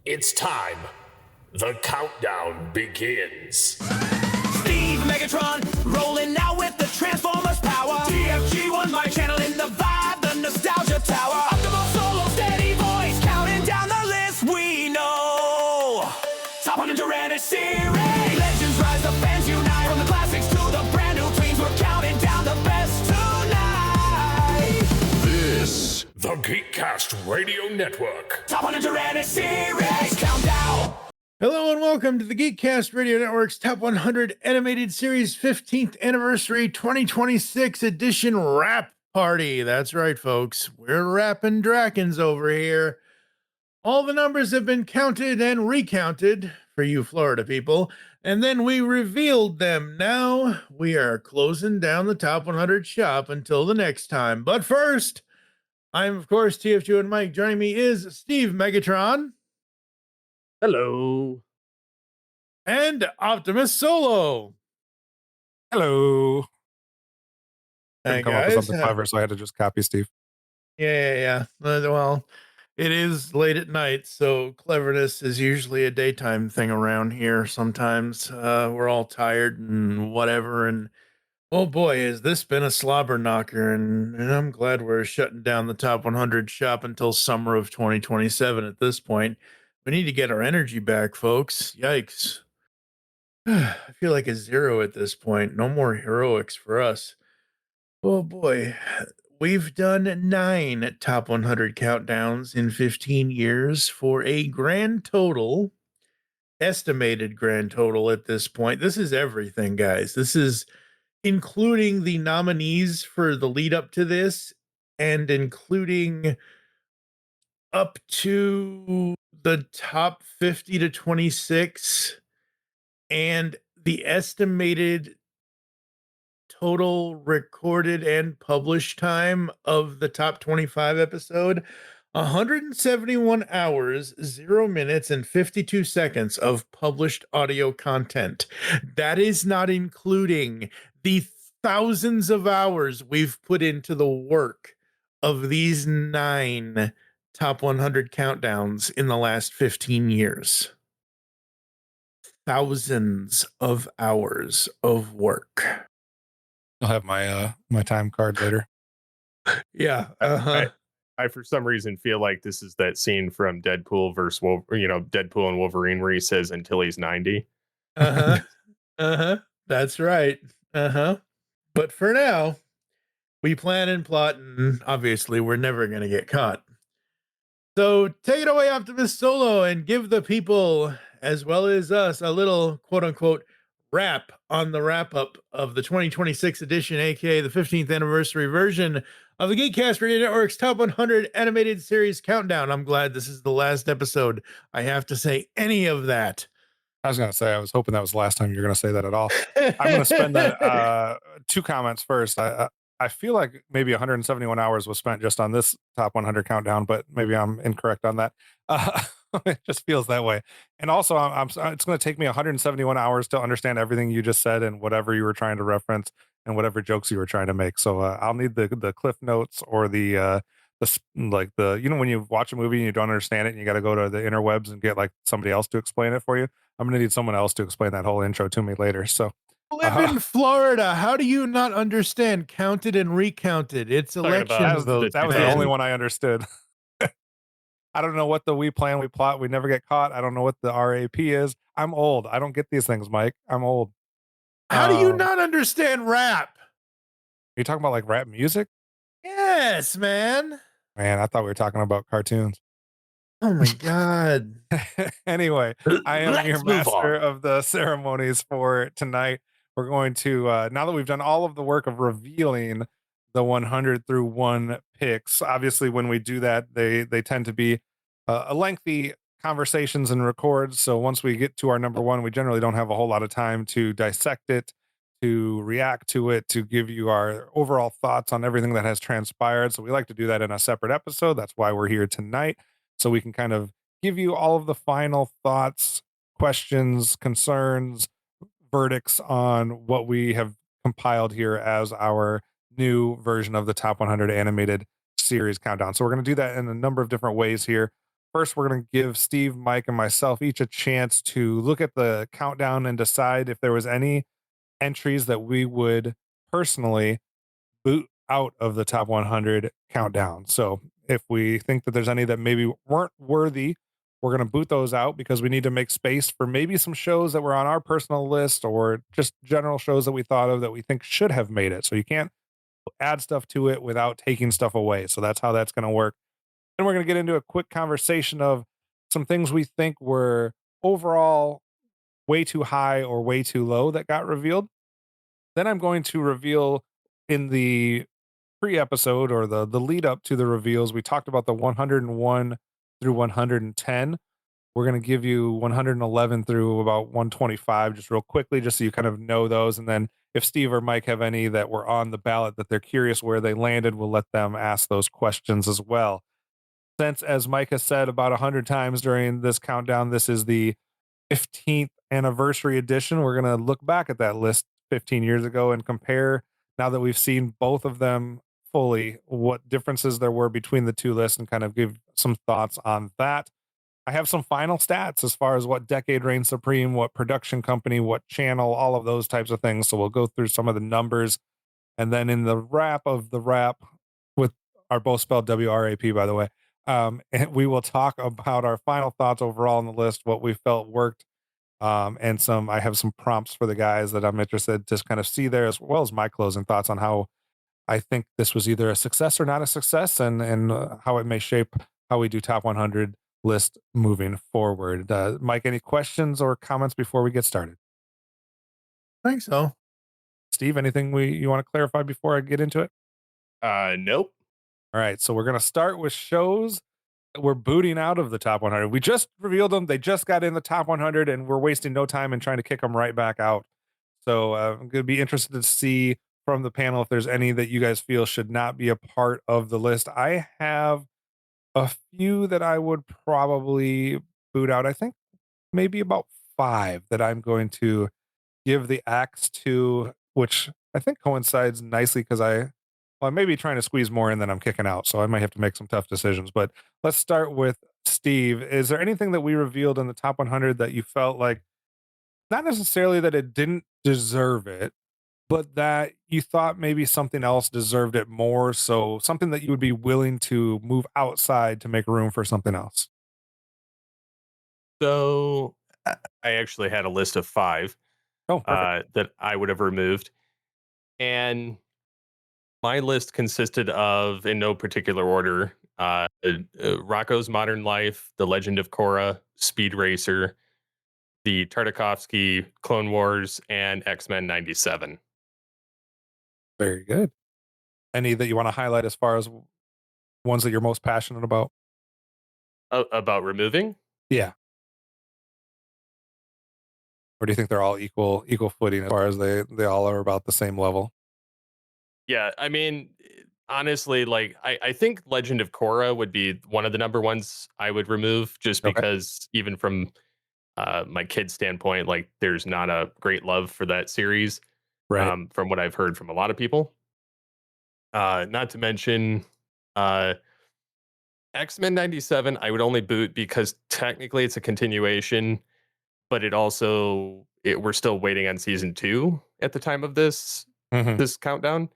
It's time. The countdown begins. Steve Megatron rolling out with the Transformers power. TFG1 my channel in the vibe, the nostalgia tower. OptimusSolo steady voice counting down the list we know. Top 100 grandest series. Legends rise, the fans unite. From the classics to the brand new tweens, we're counting down the best tonight. This, the Geekcast Radio Network. Top 100 grandest series countdown. Hello and welcome to the Geekcast Radio Network's Top 100 Animated Series 15th Anniversary 2026 edition wrap party. That's right, folks. We're wrapping Drakens over here. All the numbers have been counted and recounted for you Florida people, and then we revealed them. Now we are closing down the Top 100 shop until the next time. But first, I'm, of course, TFG and Mike. Joining me is Steve Megatron. Hello. And OptimusSolo. Hello. Hey, Couldn't come up with something clever, so I had to just copy Steve. Yeah. Well, it is late at night, so cleverness is usually a daytime thing around here. Sometimes we're all tired and whatever, and oh boy, has this been a slobber knocker, and I'm glad we're shutting down the Top 100 shop until summer of 2027 at this point. We need to get our energy back, folks. Yikes. I feel like a zero at this point. No more heroics for us. Oh boy. We've done 9 Top 100 countdowns in 15 years for a grand total, estimated grand total at this point. This is everything, guys. This is including the nominees for the lead up to this and including up to the top 50 to 26 and the estimated total recorded and published time of the top 25 episode, 171 hours, 0 minutes, and 52 seconds of published audio content. That is not including the thousands of hours we've put into the work of these 9 top 100 countdowns in the last 15 years. Thousands of hours of work. I'll have my my time card later. Yeah. I for some reason feel like this is that scene from Deadpool versus Deadpool and Wolverine where he says until he's 90. That's right. But for now, we plan and plot, and obviously we're never going to get caught. So take it away, OptimusSolo, and give the people, as well as us, a little quote-unquote wrap on the wrap-up of the 2026 edition, aka the 15th anniversary version of the Geekcast Radio Network's Top 100 Animated Series Countdown. I'm glad this is the last episode I have to say any of that. I was going to say, I was hoping that was the last time you're going to say that at all. I'm going to spend that 2 comments first. I feel like maybe 171 hours was spent just on this top 100 countdown, but maybe I'm incorrect on that. It just feels that way. And also, it's going to take me 171 hours to understand everything you just said and whatever you were trying to reference and whatever jokes you were trying to make. So I'll need the cliff notes or the when you watch a movie and you don't understand it and you got to go to the interwebs and get like somebody else to explain it for you. I'm going to need someone else to explain that whole intro to me later. So. Live in Florida. How do you not understand counted and recounted? It's election votes. That was the only one I understood. I don't know what the we plan, we plot, we never get caught. I don't know what the RAP is. I'm old. I don't get these things, Mike. I'm old. How do you not understand rap? Are you talking about like rap music? Yes, man. Man, I thought we were talking about cartoons. Oh my God. Anyway, I am your master of the ceremonies for tonight. We're going to, now that we've done all of the work of revealing the 100 through 1 picks, obviously when we do that, they tend to be a lengthy conversations and records. So once we get to our number 1, we generally don't have a whole lot of time to dissect it, to react to it, to give you our overall thoughts on everything that has transpired. So we like to do that in a separate episode. That's why we're here tonight. So we can kind of give you all of the final thoughts, questions, concerns, verdicts on what we have compiled here as our new version of the top 100 animated series countdown. So we're going to do that in a number of different ways here. first, we're going to give Steve, Mike, and myself each a chance to look at the countdown and decide if there was any entries that we would personally boot out of the top 100 countdown. So if we think that there's any that maybe weren't worthy, we're going to boot those out because we need to make space for maybe some shows that were on our personal list or just general shows that we thought of that we think should have made it. So you can't add stuff to it without taking stuff away. So that's how that's going to work. And we're going to get into a quick conversation of some things we think were overall way too high or way too low that got revealed. Then I'm going to reveal in the pre-episode or the lead up to the reveals. We talked about the 101 through 110. We're going to give you 111 through about 125 just real quickly, just so you kind of know those. And then if Steve or Mike have any that were on the ballot that they're curious where they landed, we'll let them ask those questions as well. Since, as Mike has said about 100 times during this countdown, this is the 15th anniversary edition. We're going to look back at that list 15 years ago and compare, now that we've seen both of them fully, what differences there were between the two lists and kind of give some thoughts on that. I have some final stats as far as what decade reigned supreme, what production company, what channel, all of those types of things. So we'll go through some of the numbers. And then in the wrap of the wrap, with our both spelled WRAP, by the way, and we will talk about our final thoughts overall on the list, what we felt worked, and I have some prompts for the guys that I'm interested to kind of see there, as well as my closing thoughts on how I think this was either a success or not a success, and how it may shape how we do top 100 list moving forward. Mike, any questions or comments before we get started? I think so. Steve, anything you want to clarify before I get into it? Nope. All right, so we're going to start with shows that we're booting out of the top 100. We just revealed them. They just got in the top 100, and we're wasting no time in trying to kick them right back out. So I'm going to be interested to see from the panel if there's any that you guys feel should not be a part of the list. I have a few that I would probably boot out. I think maybe about 5 that I'm going to give the axe to, which I think coincides nicely because I may be trying to squeeze more in than I'm kicking out, so I might have to make some tough decisions. But let's start with Steve. Is there anything that we revealed in the top 100 that you felt like, not necessarily that it didn't deserve it, but that you thought maybe something else deserved it more? So something that you would be willing to move outside to make room for something else? So I actually had a list of 5 Oh, perfect. that I would have removed. And my list consisted of, in no particular order, Rocco's Modern Life, The Legend of Korra, Speed Racer, the Tartakovsky Clone Wars, and X-Men 97. Very good. Any that you want to highlight as far as ones that you're most passionate about? About removing? Yeah. Or do you think they're all equal footing as far as they all are about the same level? Yeah, I mean, honestly, like I think Legend of Korra would be one of the number ones I would remove, just Okay. because even from my kid's standpoint, like there's not a great love for that series, Right. from what I've heard from a lot of people. Not to mention X-Men 97, I would only boot because technically it's a continuation, but we're still waiting on season 2 at the time of this Mhm. countdown.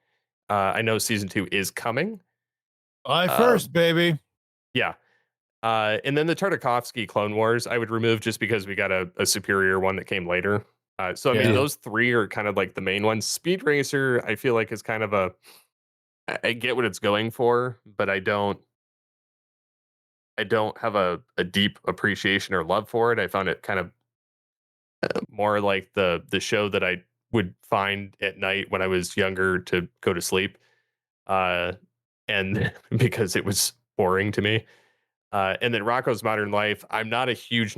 I know season 2 is coming. I Uh, first, baby. yeah. And then the Tartakovsky Clone Wars, I would remove just because we got a superior one that came later. So I mean, Yeah. those 3 are kind of like the main ones. Speed Racer, I feel like is kind of I get what it's going for, but I don't have a deep appreciation or love for it. I found it kind of more like the show that I would find at night when I was younger to go to sleep, uh, and because it was boring to me. And then Rocco's Modern Life, I'm not a huge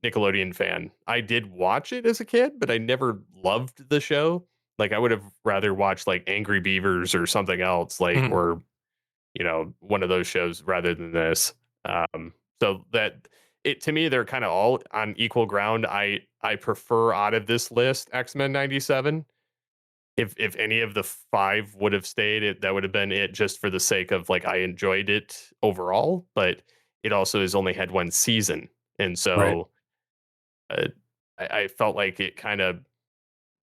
Nickelodeon fan. I did watch it as a kid, but I never loved the show. Like I would have rather watched like Angry Beavers or something else, like Mhm. or one of those shows rather than this. So that it to me, they're kind of all on equal ground. I prefer out of this list X-Men 97. If any of the 5 would have stayed, that would have been it, just for the sake of like I enjoyed it overall. But it also has only had one season. And Right. so uh, I felt like it kind of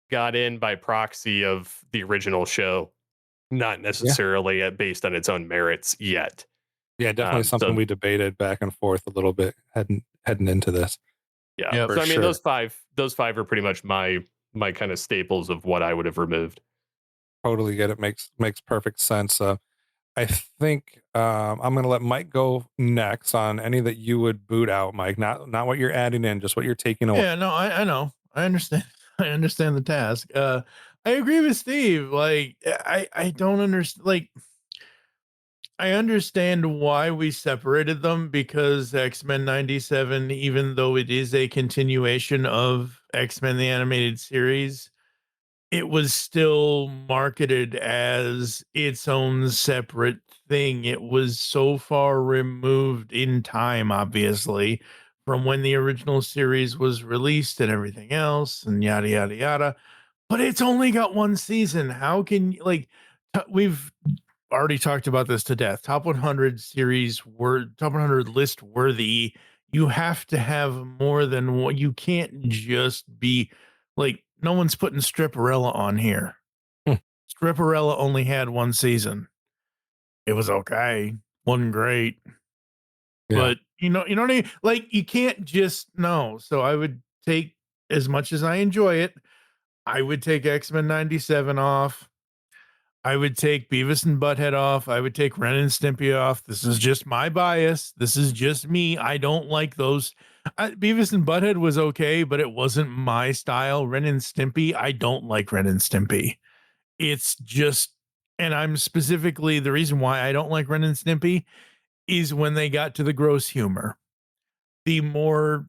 got in by proxy of the original show, not Yeah. necessarily based on its own merits yet. Yeah, definitely something So we debated back and forth a little bit heading into this. yeah, Yep. For so I mean sure. those five are pretty much my kind of staples of what I would have removed. Totally get it. Makes perfect sense. I think I'm going to let Mike go next on any that you would boot out, Mike. Not what you're adding in, just what you're taking away. Yeah, no, I know. I understand. I understand the task. I agree with Steve. Like, I don't understand. Like, I understand why we separated them because X-Men 97, even though it is a continuation of X-Men the animated series, it was still marketed as its own separate thing. It was so far removed in time, obviously, from when the original series was released and everything else, and yada yada yada. But it's only got one season. How can like we've already talked about this to death. Top 100 series were top 100 list worthy. You have to have more than one. You can't just be like, no one's putting Stripperella on here. Hmm. Stripperella only had one season. It was okay, wasn't great, Yeah. but you know what I mean. Like, you can't just no. So I would take, as much as I enjoy it, I would take X-Men 97 off. I would take Beavis and Butthead off. I would take Ren and Stimpy off. This is just my bias. This is just me. I don't like those. Beavis and Butthead was okay, but it wasn't my style. Ren and Stimpy, I don't like Ren and Stimpy. It's just, and I'm specifically, the reason why I don't like Ren and Stimpy is when they got to the gross humor. The more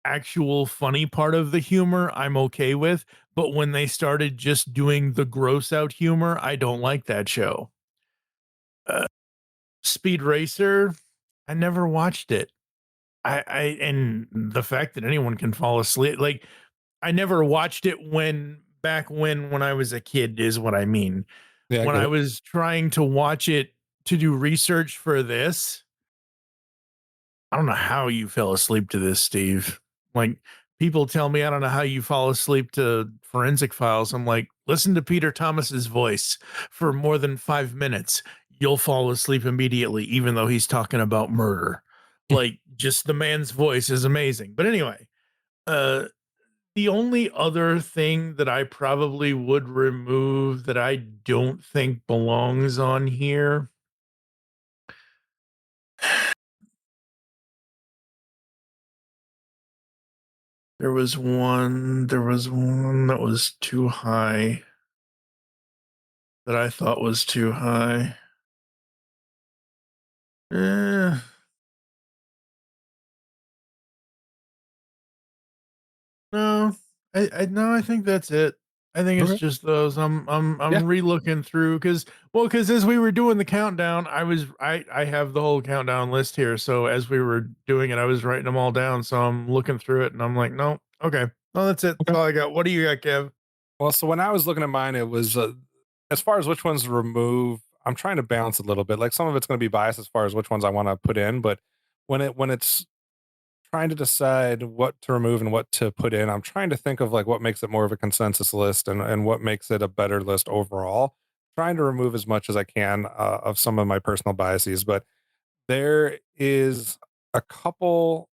actual funny part of the humor I'm okay with, but when they started just doing the gross out humor, I don't like that show. Speed Racer, I never watched it. I and the fact that anyone can fall asleep, like, I never watched it when I was a kid is what I mean. Yeah, I When get I it. was trying to watch it to do research for this, I don't know how you fell asleep to this, Steve. Like, people tell me, I don't know how you fall asleep to Forensic Files. I'm like, listen to Peter Thomas's voice for more than 5 minutes. You'll fall asleep immediately, even though he's talking about murder. Like, just the man's voice is amazing. But anyway, uh, the only other thing that I probably would remove that I don't think belongs on here, there was one that was too high, that I thought was too high. Eh, no, no, I think that's it. I think it's Okay. just those. Yeah. I'm re-looking through because as we were doing the countdown, I have the whole countdown list here. So as we were doing it, I was writing them all down. So I'm looking through it and I'm like, no, okay, no, that's it. Okay. That's all I got. What do you got, Kev? Well, so when I was looking at mine, it was as far as which ones to remove. I'm trying to balance a little bit. Like some of it's going to be biased as far as which ones I want to put in, but when it's trying to decide what to remove and what to put in, I'm trying to think of like what makes it more of a consensus list and what makes it a better list overall. Trying to remove as much as I can of some of my personal biases, but there is a couple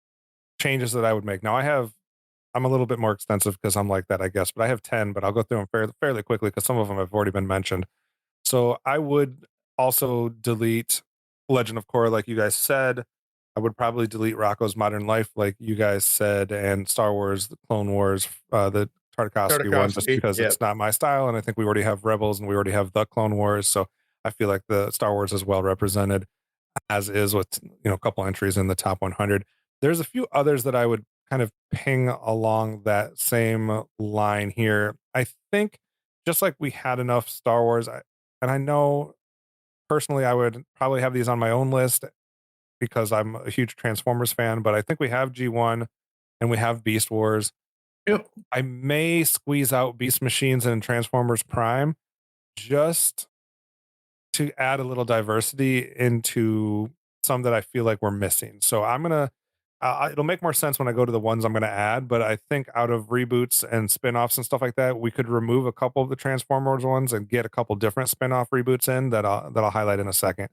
changes that I would make. Now I'm a little bit more extensive because I'm like that, I guess, but I have 10, but I'll go through them fairly quickly because some of them have already been mentioned. So I would also delete Legend of Korra, like you guys said. I would probably delete Rocco's Modern Life, like you guys said, and Star Wars, the Clone Wars, the Tartakovsky one, just Tartakovsky. because Yep. it's not my style. And I think we already have Rebels and we already have the Clone Wars. So I feel like the Star Wars is well represented, as is with a couple entries in the top 100. There's a few others that I would kind of ping along that same line here. I think just like we had enough Star Wars, and I know personally I would probably have these on my own list because I'm a huge Transformers fan, but I think we have G1 and we have Beast Wars. Yep. I may squeeze out Beast Machines and Transformers Prime just to add a little diversity into some that I feel like we're missing. So I'm gonna. It'll make more sense when I go to the ones I'm going to add, but I think out of reboots and spin-offs and stuff like that, we could remove a couple of the Transformers ones and get a couple different spin-off reboots in that I'll highlight in a second.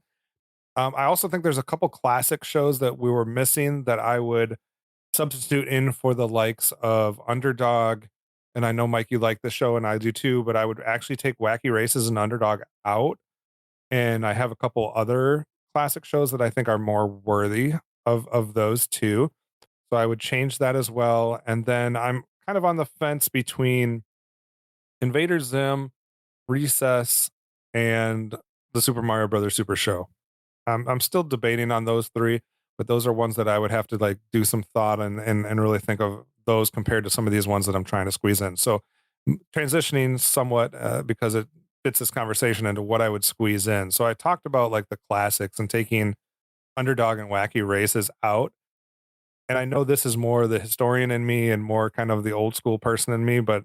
I also think there's a couple classic shows that we were missing that I would substitute in for the likes of Underdog. And I know, Mike, you like the show, and I do too, but I would actually take Wacky Races and Underdog out. And I have a couple other classic shows that I think are more worthy of those two. So I would change that as well. And then I'm kind of on the fence between Invader Zim, Recess, and the Super Mario Brothers Super Show. I'm still debating on those three, but those are ones that I would have to like do some thought and really think of those compared to some of these ones that I'm trying to squeeze in. So transitioning somewhat because it fits this conversation into what I would squeeze in. So I talked about like the classics and taking Underdog and Wacky Races out. And I know this is more the historian in me and more kind of the old school person in me, but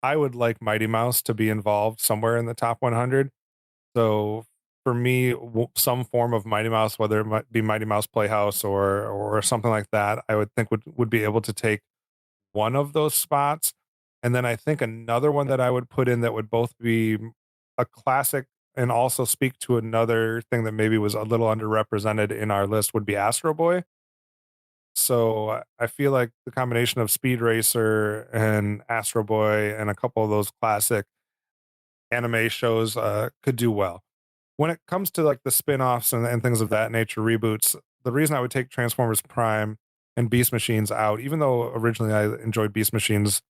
I would like Mighty Mouse to be involved somewhere in the top 100. So for me, some form of Mighty Mouse, whether it might be Mighty Mouse Playhouse or something like that, I would think would be able to take one of those spots. And then I think another one that I would put in that would both be a classic and also speak to another thing that maybe was a little underrepresented in our list would be Astro Boy. So I feel like the combination of Speed Racer and Astro Boy and a couple of those classic anime shows could do well. When it comes to like the spin-offs and things of that nature, reboots, the reason I would take Transformers Prime and Beast Machines out, even though originally I enjoyed Beast Machines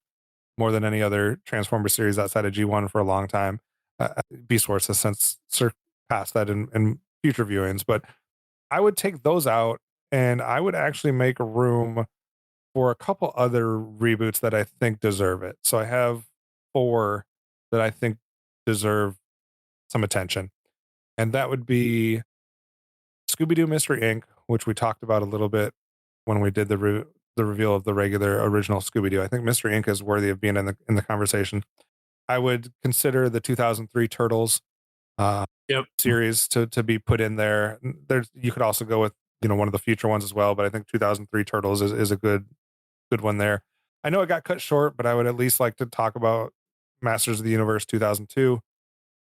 more than any other Transformer series outside of G1 for a long time. Beast Wars has since surpassed that in future viewings, but I would take those out and I would actually make room for a couple other reboots that I think deserve it. So I have four that I think deserve some attention. And that would be Scooby Doo Mystery Inc., which we talked about a little bit when we did the reveal of the regular original Scooby Doo. I think Mystery Inc. is worthy of being in the conversation. I would consider the 2003 Turtles Yep. series to be put in there. There's you could also go with one of the future ones as well, but I think 2003 Turtles is a good one there. I know it got cut short, but I would at least like to talk about Masters of the Universe 2002.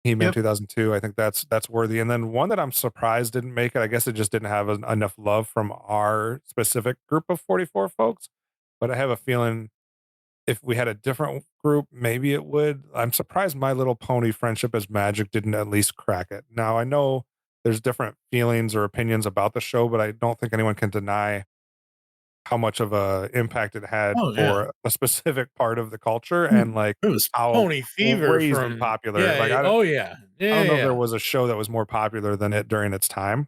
He-Man Yep. 2002. I think that's worthy. And then one that I'm surprised didn't make it. I guess it just didn't have enough love from our specific group of 44 folks. But I have a feeling if we had a different group, maybe it would. I'm surprised My Little Pony Friendship is Magic didn't at least crack it. Now I know there's different feelings or opinions about the show, but I don't think anyone can deny how much of a impact it had Oh yeah. for a specific part of the culture Mm. and like It was how Pony Fever crazy from popular. Like I oh yeah. I Yeah, don't know if there yeah. was a show that was more popular than it during its time,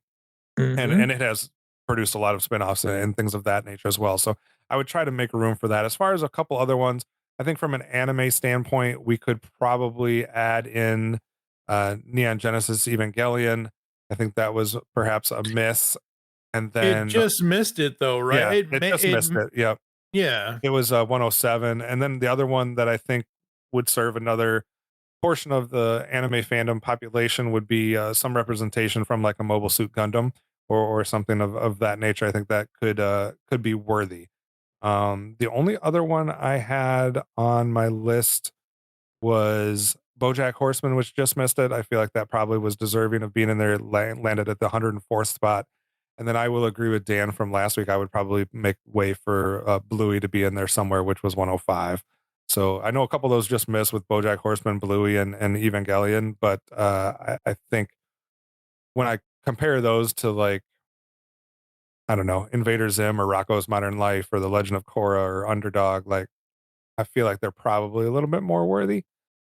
Mhm. and it has produced a lot of spin-offs and things of that nature as well. So I would try to make room for that. As far as a couple other ones, I think from an anime standpoint, we could probably add in Neon Genesis Evangelion. I think that was perhaps a miss. And It then just missed it though, right? yeah, it just missed it. Yep. Yeah. It was 107. And then the other one that I think would serve another portion of the anime fandom population would be some representation from like a Mobile Suit Gundam or something of that nature. I think that could be worthy. The only other one I had on my list was BoJack Horseman, which just missed it. I feel like that probably was deserving of being in there. Landed at the 104th spot. And then I will agree with Dan from last week. I would probably make way for Bluey to be in there somewhere, which was 105. So I know a couple of those just missed with BoJack Horseman, Bluey, and Evangelion. But I think when I compare those to like, I don't know, Invader Zim or Rocko's Modern Life or The Legend of Korra or Underdog, like I feel like they're probably a little bit more worthy.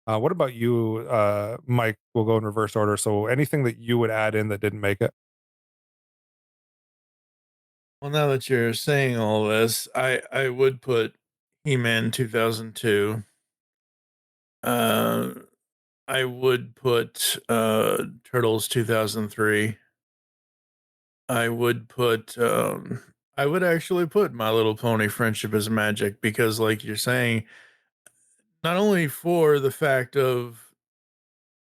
What about you, Mike? We'll go in reverse order. So anything that you would add in that didn't make it? Well, now that you're saying all this, I would put He-Man 2002. Uh, I would put Turtles 2003. I would put I would actually put My Little Pony Friendship is Magic because like you're saying, not only for the fact of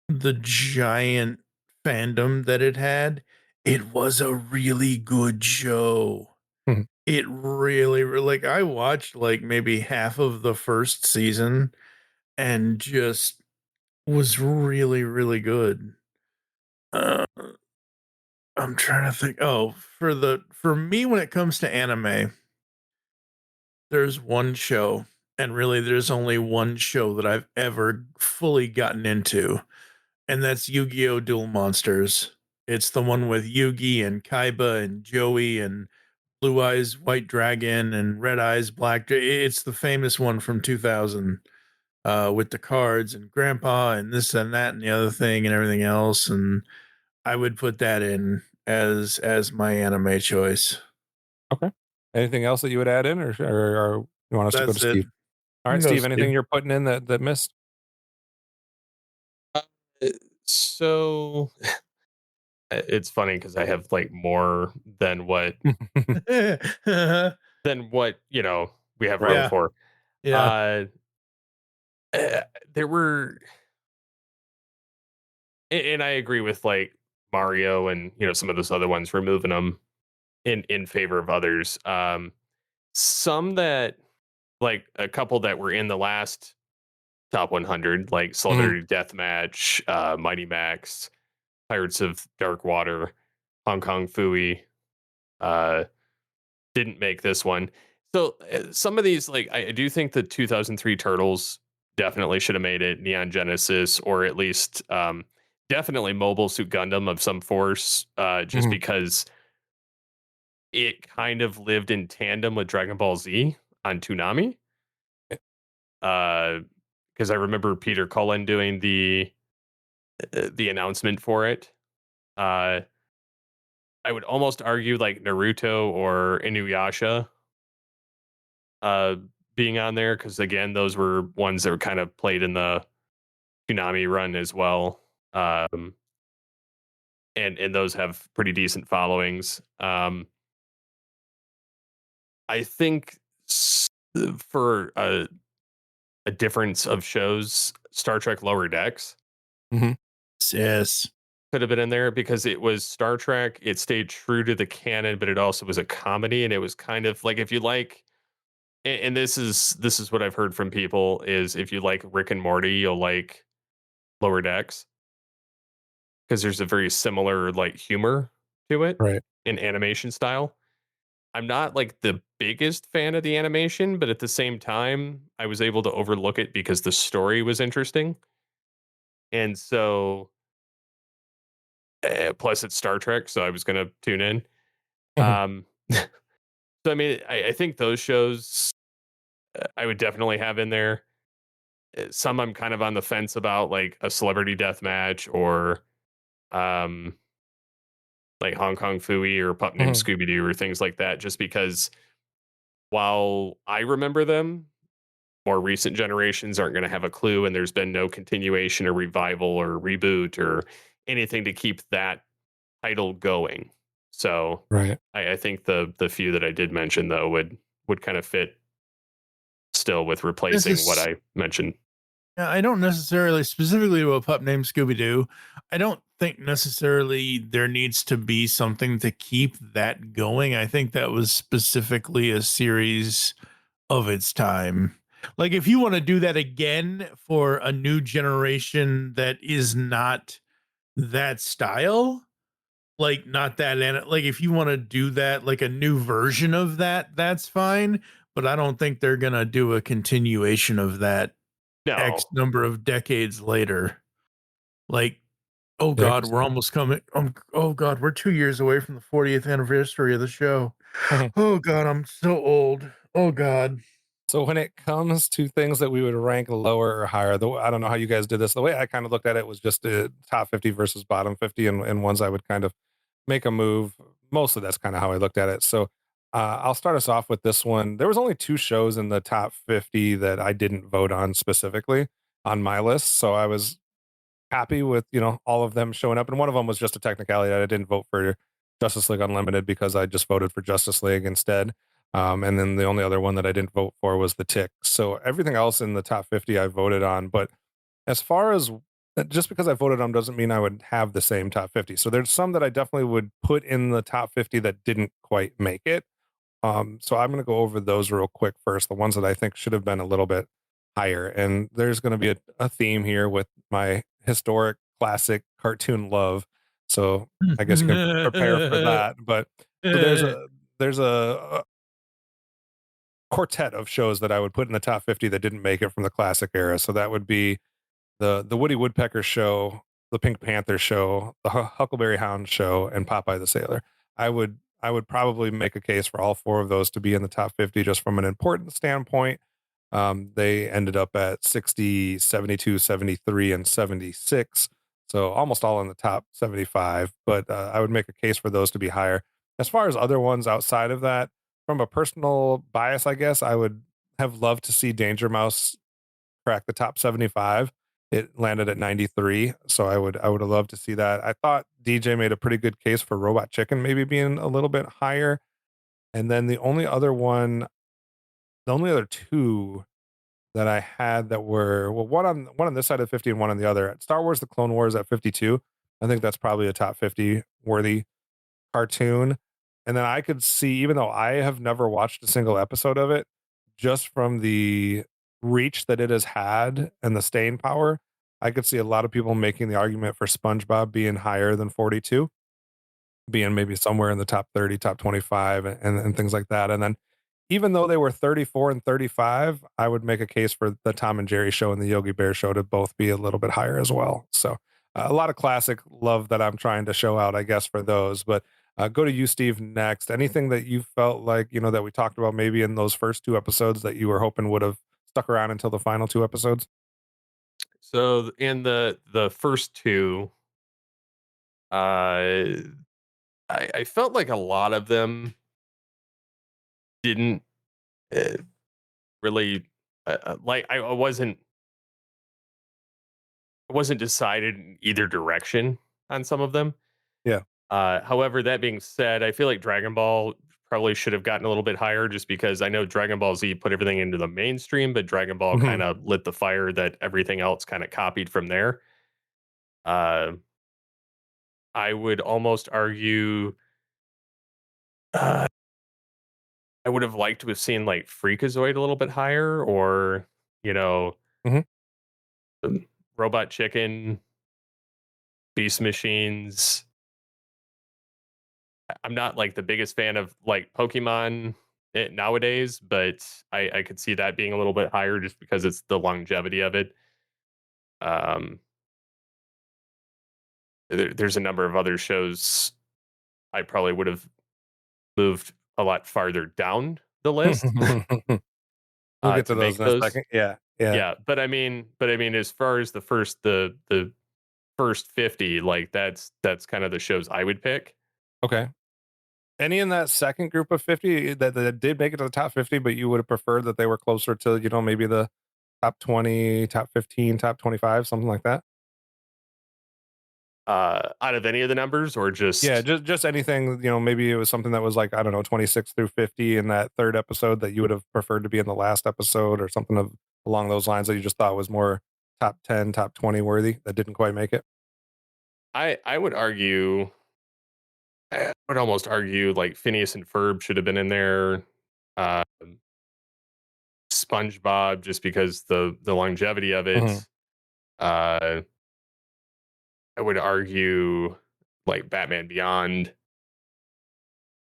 the giant fandom that it had, It was a really good show. Mhm. It like, I watched, like, maybe half of the first season and just was really, really good. Uh, I'm trying to think. Oh, for me, when it comes to anime, there's one show, and really there's only one show that I've ever fully gotten into, and that's Yu-Gi-Oh! Duel Monsters. It's the one with Yugi and Kaiba and Joey and Blue Eyes White Dragon and Red Eyes Black. It's the famous one from 2000, with the cards and Grandpa and this and that and the other thing and everything else. And I would put that in as my anime choice. Okay. Anything else that you would add in, or you want us to go to That's it. Steve? All You right, can go, Steve. Anything Steve. you're putting in that missed? Uh, so it's funny because I have like more than what we have room Right. Yeah, for. yeah. Uh, there were, and I agree with like Mario and some of those other ones, removing them in favor of others. Some that like a couple that were in the last top 100, like Mhm. Celebrity Deathmatch, Mighty Max, Pirates of Dark Water, Hong Kong Fooey, uh, didn't make this one. So some of these, like I do think the 2003 Turtles definitely should have made it. Neon Genesis, or at least definitely Mobile Suit Gundam of some force, just Mhm. because it kind of lived in tandem with Dragon Ball Z on Toonami. Because I remember Peter Cullen doing the announcement for it. Uh, I would almost argue like Naruto or Inuyasha uh, being on there, because again, those were ones that were kind of played in the Toonami run as well. Um, and those have pretty decent followings. I think for a difference of shows, Star Trek Lower Decks Mhm. Yes. could have been in there because it was Star Trek. It stayed true to the canon, but it also was a comedy, and it was kind of like, if you like, and this is what I've heard from people, is if you like Rick and Morty, you'll like Lower Decks, because there's a very similar like humor to it Right. in animation style. I'm not like the biggest fan of the animation, but at the same time, I was able to overlook it because the story was interesting. And so, plus it's Star Trek, so I was going to tune in. Mhm. So, I mean, I think those shows I would definitely have in there. Some I'm kind of on the fence about, like a Celebrity Death Match, or um, like Hong Kong Fooey or Pup Named Mhm. Scooby Doo or things like that, just because while I remember them, more recent generations aren't going to have a clue, and there's been no continuation or revival or reboot or anything to keep that title going. So Right. I think the few that I did mention though would kind of fit still with This replacing what is I mentioned. Yeah, I don't necessarily specifically to a pup named Scooby Doo. I don't think necessarily there needs to be something to keep that going. I think that was specifically a series of its time. Like, if you want to do that again for a new generation that is not that style, like not that, like if you want to do that, like a new version of that, that's fine. But I don't think they're gonna do a continuation of that X No, number of decades later. Like, oh Yeah. God, we're almost coming. Oh God, we're 2 years away from the 40th anniversary of the show. Mhm. Oh God, I'm so old. Oh God. So when it comes to things that we would rank lower or higher, I don't know how you guys did this. The way I kind of looked at it was just top 50 versus bottom 50, and ones I would kind of make a move. Mostly that's kind of how I looked at it. So I'll start us off with this one. There was only two shows in the top 50 that I didn't vote on specifically on my list. So I was happy with, all of them showing up. And one of them was just a technicality that I didn't vote for Justice League Unlimited because I just voted for Justice League instead. And then the only other one that I didn't vote for was The Tick. So everything else in the top 50 I voted on. But as far as just because I voted them doesn't mean I would have the same top 50. So there's some that I definitely would put in the top 50 that didn't quite make it. So I'm going to go over those real quick first, the ones that I think should have been a little bit higher. And there's going to be a theme here with my historic classic cartoon love. So I guess you can prepare for that. But so there's a quartet of shows that I would put in the top 50 that didn't make it from the classic era. So that would be the Woody Woodpecker Show, the Pink Panther Show, the Huckleberry Hound Show, and Popeye the Sailor. I would probably make a case for all four of those to be in the top 50 just from an important standpoint. They ended up at 60, 72, 73, and 76. So almost all in the top 75, but I would make a case for those to be higher. As far as other ones outside of that, from a personal bias, I guess I would have loved to see Danger Mouse crack the top 75. It landed at 93, so I would have loved to see that. I thought DJ made a pretty good case for Robot Chicken maybe being a little bit higher. And then the only other two that I had that were, well, one on this side of 50 and one on the other. Star Wars: The Clone Wars at 52. I think that's probably a top 50 worthy cartoon. And then I could see, even though I have never watched a single episode of it, just from the reach that it has had and the staying power, I could see a lot of people making the argument for SpongeBob being higher than 42, being maybe somewhere in the top 30, top 25, and things like that. And then even though they were 34 and 35, I would make a case for the Tom and Jerry show and the Yogi Bear show to both be a little bit higher as well. So a lot of classic love that I'm trying to show out, I guess, for those. But go to you, Steve, next. Anything that you felt like, that we talked about maybe in those first two episodes that you were hoping would have stuck around until the final two episodes? So in the first two, uh, I felt like a lot of them didn't uh, really like I wasn't decided in either direction on some of them. Yeah. However, that being said, I feel like Dragon Ball probably should have gotten a little bit higher just because I know Dragon Ball Z put everything into the mainstream, but Dragon Ball Mhm. kind of lit the fire that everything else kind of copied from there. Uh, I would almost argue uh, I would have liked to have seen like Freakazoid a little bit higher, or you know, Mhm. Robot Chicken, Beast Machines. I'm not like the biggest fan of like Pokemon nowadays, but I could see that being a little bit higher just because it's the longevity of it. Um, there's a number of other shows I probably would have moved a lot farther down the list We'll get to to those make in a those. second. Yeah. Yeah. Yeah, but I mean, as far as the first 50, like that's kind of the shows I would pick. Okay. Any in that second group of 50 that did make it to the top 50, but you would have preferred that they were closer to, maybe the top 20, top 15, top 25, something like that? Out of any of the numbers, or Yeah, just just anything, maybe it was something that was like, I don't know, 26 through 50 in that third episode that you would have preferred to be in the last episode, or something along those lines that you just thought was more top 10, top 20 worthy that didn't quite make it. I would argue, I would almost argue like Phineas and Ferb should have been in there. Uh, SpongeBob, just because the longevity of Mhm. it. Uh, I would argue like Batman Beyond.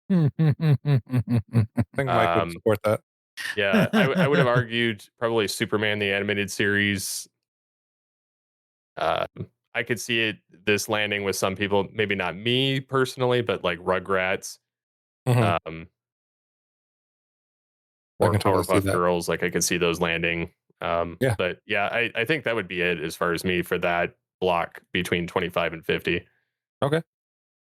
I think Mike would Um, support that. yeah, I would have argued probably Superman the animated series. Uh, I could see this landing with some people, maybe not me personally, but like Rugrats, Mhm. um, I or can totally see Powerpuff that. Girls. Like I could see those landing. Yeah. But yeah, I think that would be it as far as me for that block between 25 and 50. Okay.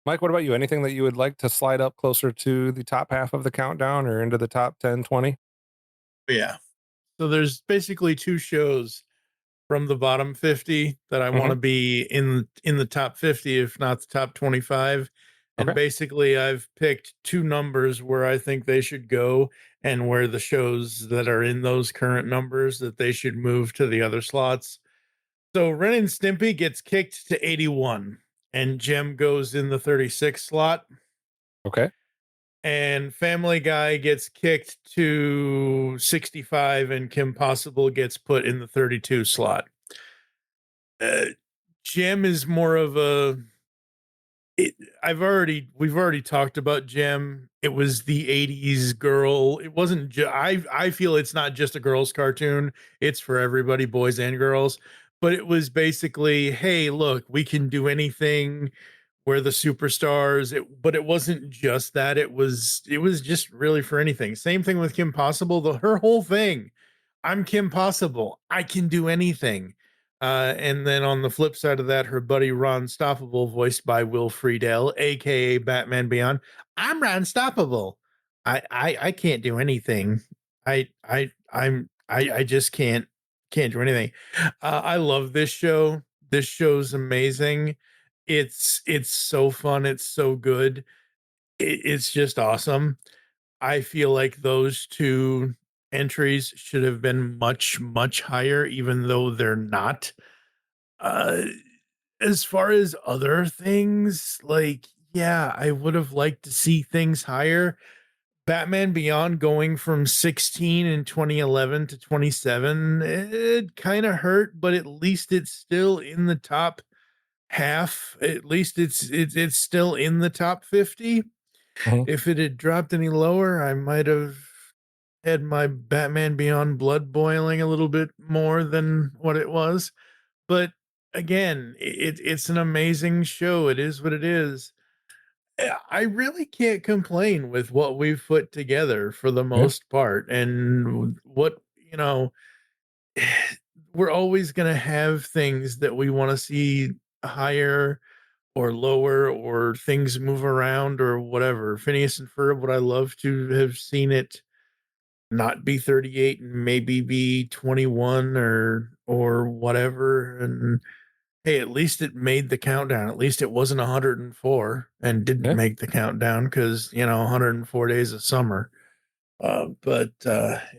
Mike, what about you? Anything that you would like to slide up closer to the top half of the countdown or into the top 10, 20? Yeah. So there's basically two shows from the bottom 50 that I want Mhm. to be in the top 50, if not the top 25. And Okay. basically I've picked two numbers where I think they should go, and where the shows that are in those current numbers that they should move to the other slots. So Ren and Stimpy gets kicked to 81, and Jem goes in the 36 slot, Okay. and Family Guy gets kicked to 65, and Kim Possible gets put in the 32 slot. Jem is more of a. We've already talked about Jem. It was the 80s girl. It wasn't I feel it's not just a girls cartoon. It's for everybody, boys and girls. But it was basically, hey, look, we can do anything. We're the superstars. But it wasn't just that. It was just really for anything. Same thing with Kim Possible. Her whole thing. I'm Kim Possible. I can do anything. And then on the flip side of that, her buddy Ron Stoppable, voiced by Will Friedle, aka Batman Beyond. I'm Ron Stoppable. I can't do anything. I just can't do anything. I love this show. This show's amazing. It's so fun. It's so good. It's just awesome. I feel like those two entries should have been much, much higher, even though they're not. Uh, as far as other things, like, yeah, I would have liked to see things higher. Batman Beyond going from 16 in 2011 to 27, it kind of hurt, but at least it's still in the top half. At least it's still in the top 50. Mhm. If it had dropped any lower, I might have had my Batman Beyond blood boiling a little bit more than what it was. But again, it's an amazing show. It is what it is. I really can't complain with what we've put together for the Yeah. most part. And what, we're always going to have things that we want to see higher or lower, or things move around or whatever. Phineas and Ferb, would I love to have seen it not be 38 and maybe be 21 or whatever. And hey, at least it made the countdown. At least it wasn't 104 and didn't Yeah. make the countdown, because 104 days of summer. But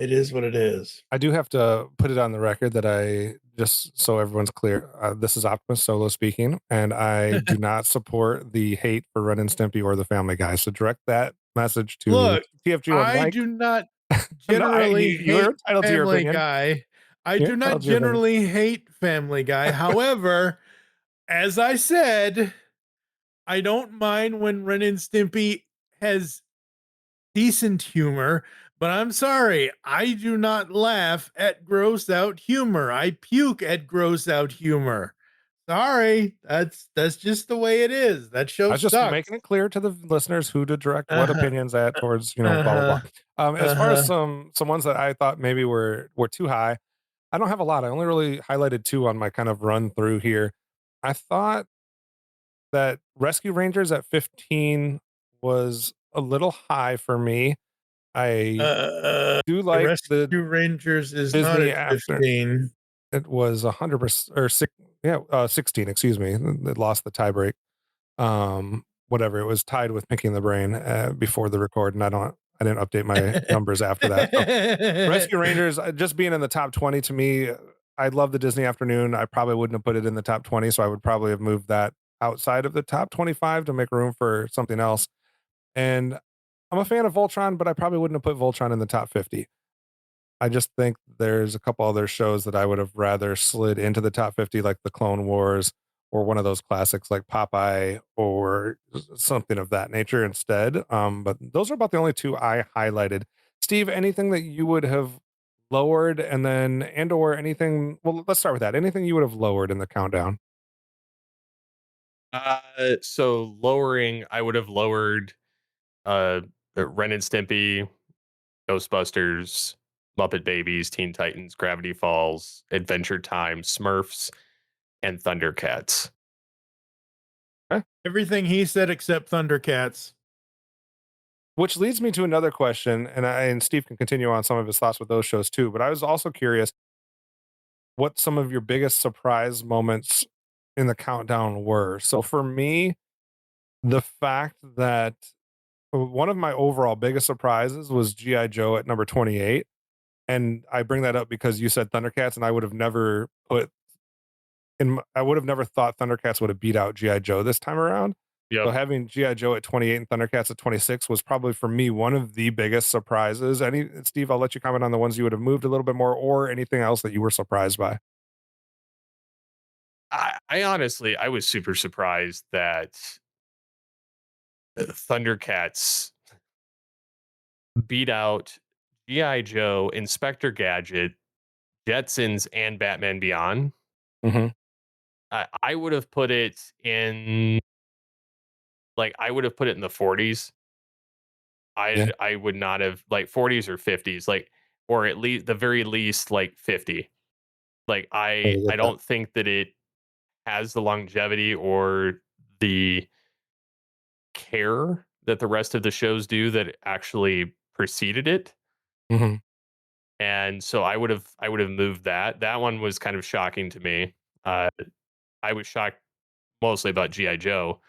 it is what it is. I do have to put it on the record that just so everyone's clear, this is Optimus Solo speaking, and I do not support the hate for Ren and Stimpy or the Family Guy. So direct that message to Look, TFG on I Mike. do not No, generally you're hate entitled to your Family opinion. Guy. I You're do not entitled to your opinion. generally hate Family Guy. However, as I said, I don't mind when Ren and Stimpy has decent humor, but I'm sorry, I do not laugh at gross out humor. I puke at gross out humor. Sorry, that's just the way it is. That I show was just sucks. making it clear to the listeners who to direct what Uh-huh. opinions at towards, blah blah Uh-huh. blah. As far as Uh-huh. some ones that I thought maybe were too high, I don't have a lot. I only really highlighted two on my kind of run through here. I thought that Rescue Rangers at 15 was a little high for me. I do The like the Rescue Rangers is not Disney at after 15. it was 100% or 16, excuse me. It lost the tiebreak. Whatever, it was tied with Pinky in the Brain before the record, and I didn't update my numbers after that. So Rescue Rangers, just being in the top 20 to me, I love the Disney afternoon. I probably wouldn't have put it in the top 20, so I would probably have moved that outside of the top 25 to make room for something else. And I'm a fan of Voltron, but I probably wouldn't have put Voltron in the top 50. I just think there's a couple other shows that I would have rather slid into the top 50, like the Clone Wars or one of those classics like Popeye or something of that nature instead. But those are about the only two I highlighted. Steve, anything that you would have lowered or anything? Well, let's start with that. Anything you would have lowered in the countdown? So lowering, I would have lowered Ren and Stimpy, Ghostbusters, Muppet Babies, Teen Titans, Gravity Falls, Adventure Time, Smurfs, and Thundercats. Everything he said except Thundercats. Which leads me to another question, and Steve can continue on some of his thoughts with those shows too. But I was also curious what some of your biggest surprise moments in the countdown were. So for me, the fact that one of my overall biggest surprises was GI Joe at number 28, and I bring that up because you said Thundercats, and I would have never put I would have never thought Thundercats would have beat out GI Joe this time around. So Yep. having GI Joe at 28 and Thundercats at 26 was probably for me one of the biggest surprises. Steve, I'll let you comment on the ones you would have moved a little bit more, or anything else that you were surprised by. I honestly, I was super surprised that Thundercats beat out GI Joe, Inspector Gadget, Jetsons, and Batman Beyond. Mm-hmm. I would have put it in I would have put it in the 40s. Yeah, I would not have 40s or 50s, or at least the very least 50. I get I that. don't think that it has the longevity or the care that the rest of the shows do that actually preceded it. Mm-hmm. And so I would have moved that. That one was kind of shocking to me. Uh, I was shocked mostly about GI Joe.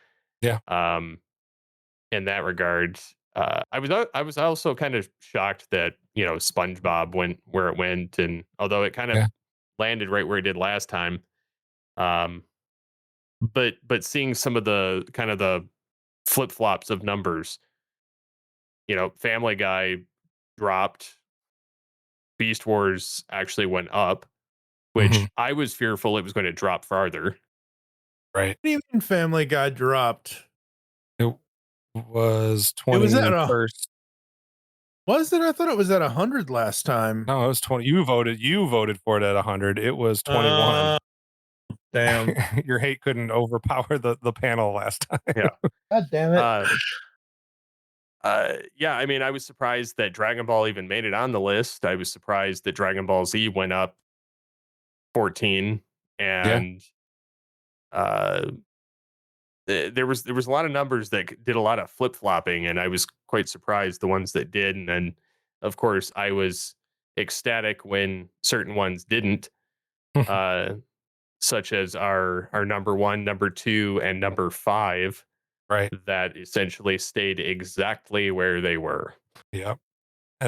Yeah, Um, in that regard, I was also kind of shocked that SpongeBob went where it went, and although it kind of yeah. landed right where it did last time, um, but seeing some of the kind of the flip flops of numbers, Family Guy dropped, Beast Wars actually went up, Mm-hmm. which I was fearful it was going to drop farther. Right. What do you mean Family Guy dropped? It was It was at a 21st. Was it? I thought it was at 100 last time. No, it was 20. You voted for it at 100. It was 21. Damn. Your hate couldn't overpower the panel last time. Yeah. God damn it. Yeah, I mean, I was surprised that Dragon Ball even made it on the list. I was surprised that Dragon Ball Z went up 14, Yeah. and uh, there was a lot of numbers that did a lot of flip flopping, and I was quite surprised the ones that did. And then, of course, I was ecstatic when certain ones didn't, uh, such as our number one, number two, and number five Right. that essentially stayed exactly where they were. Yeah.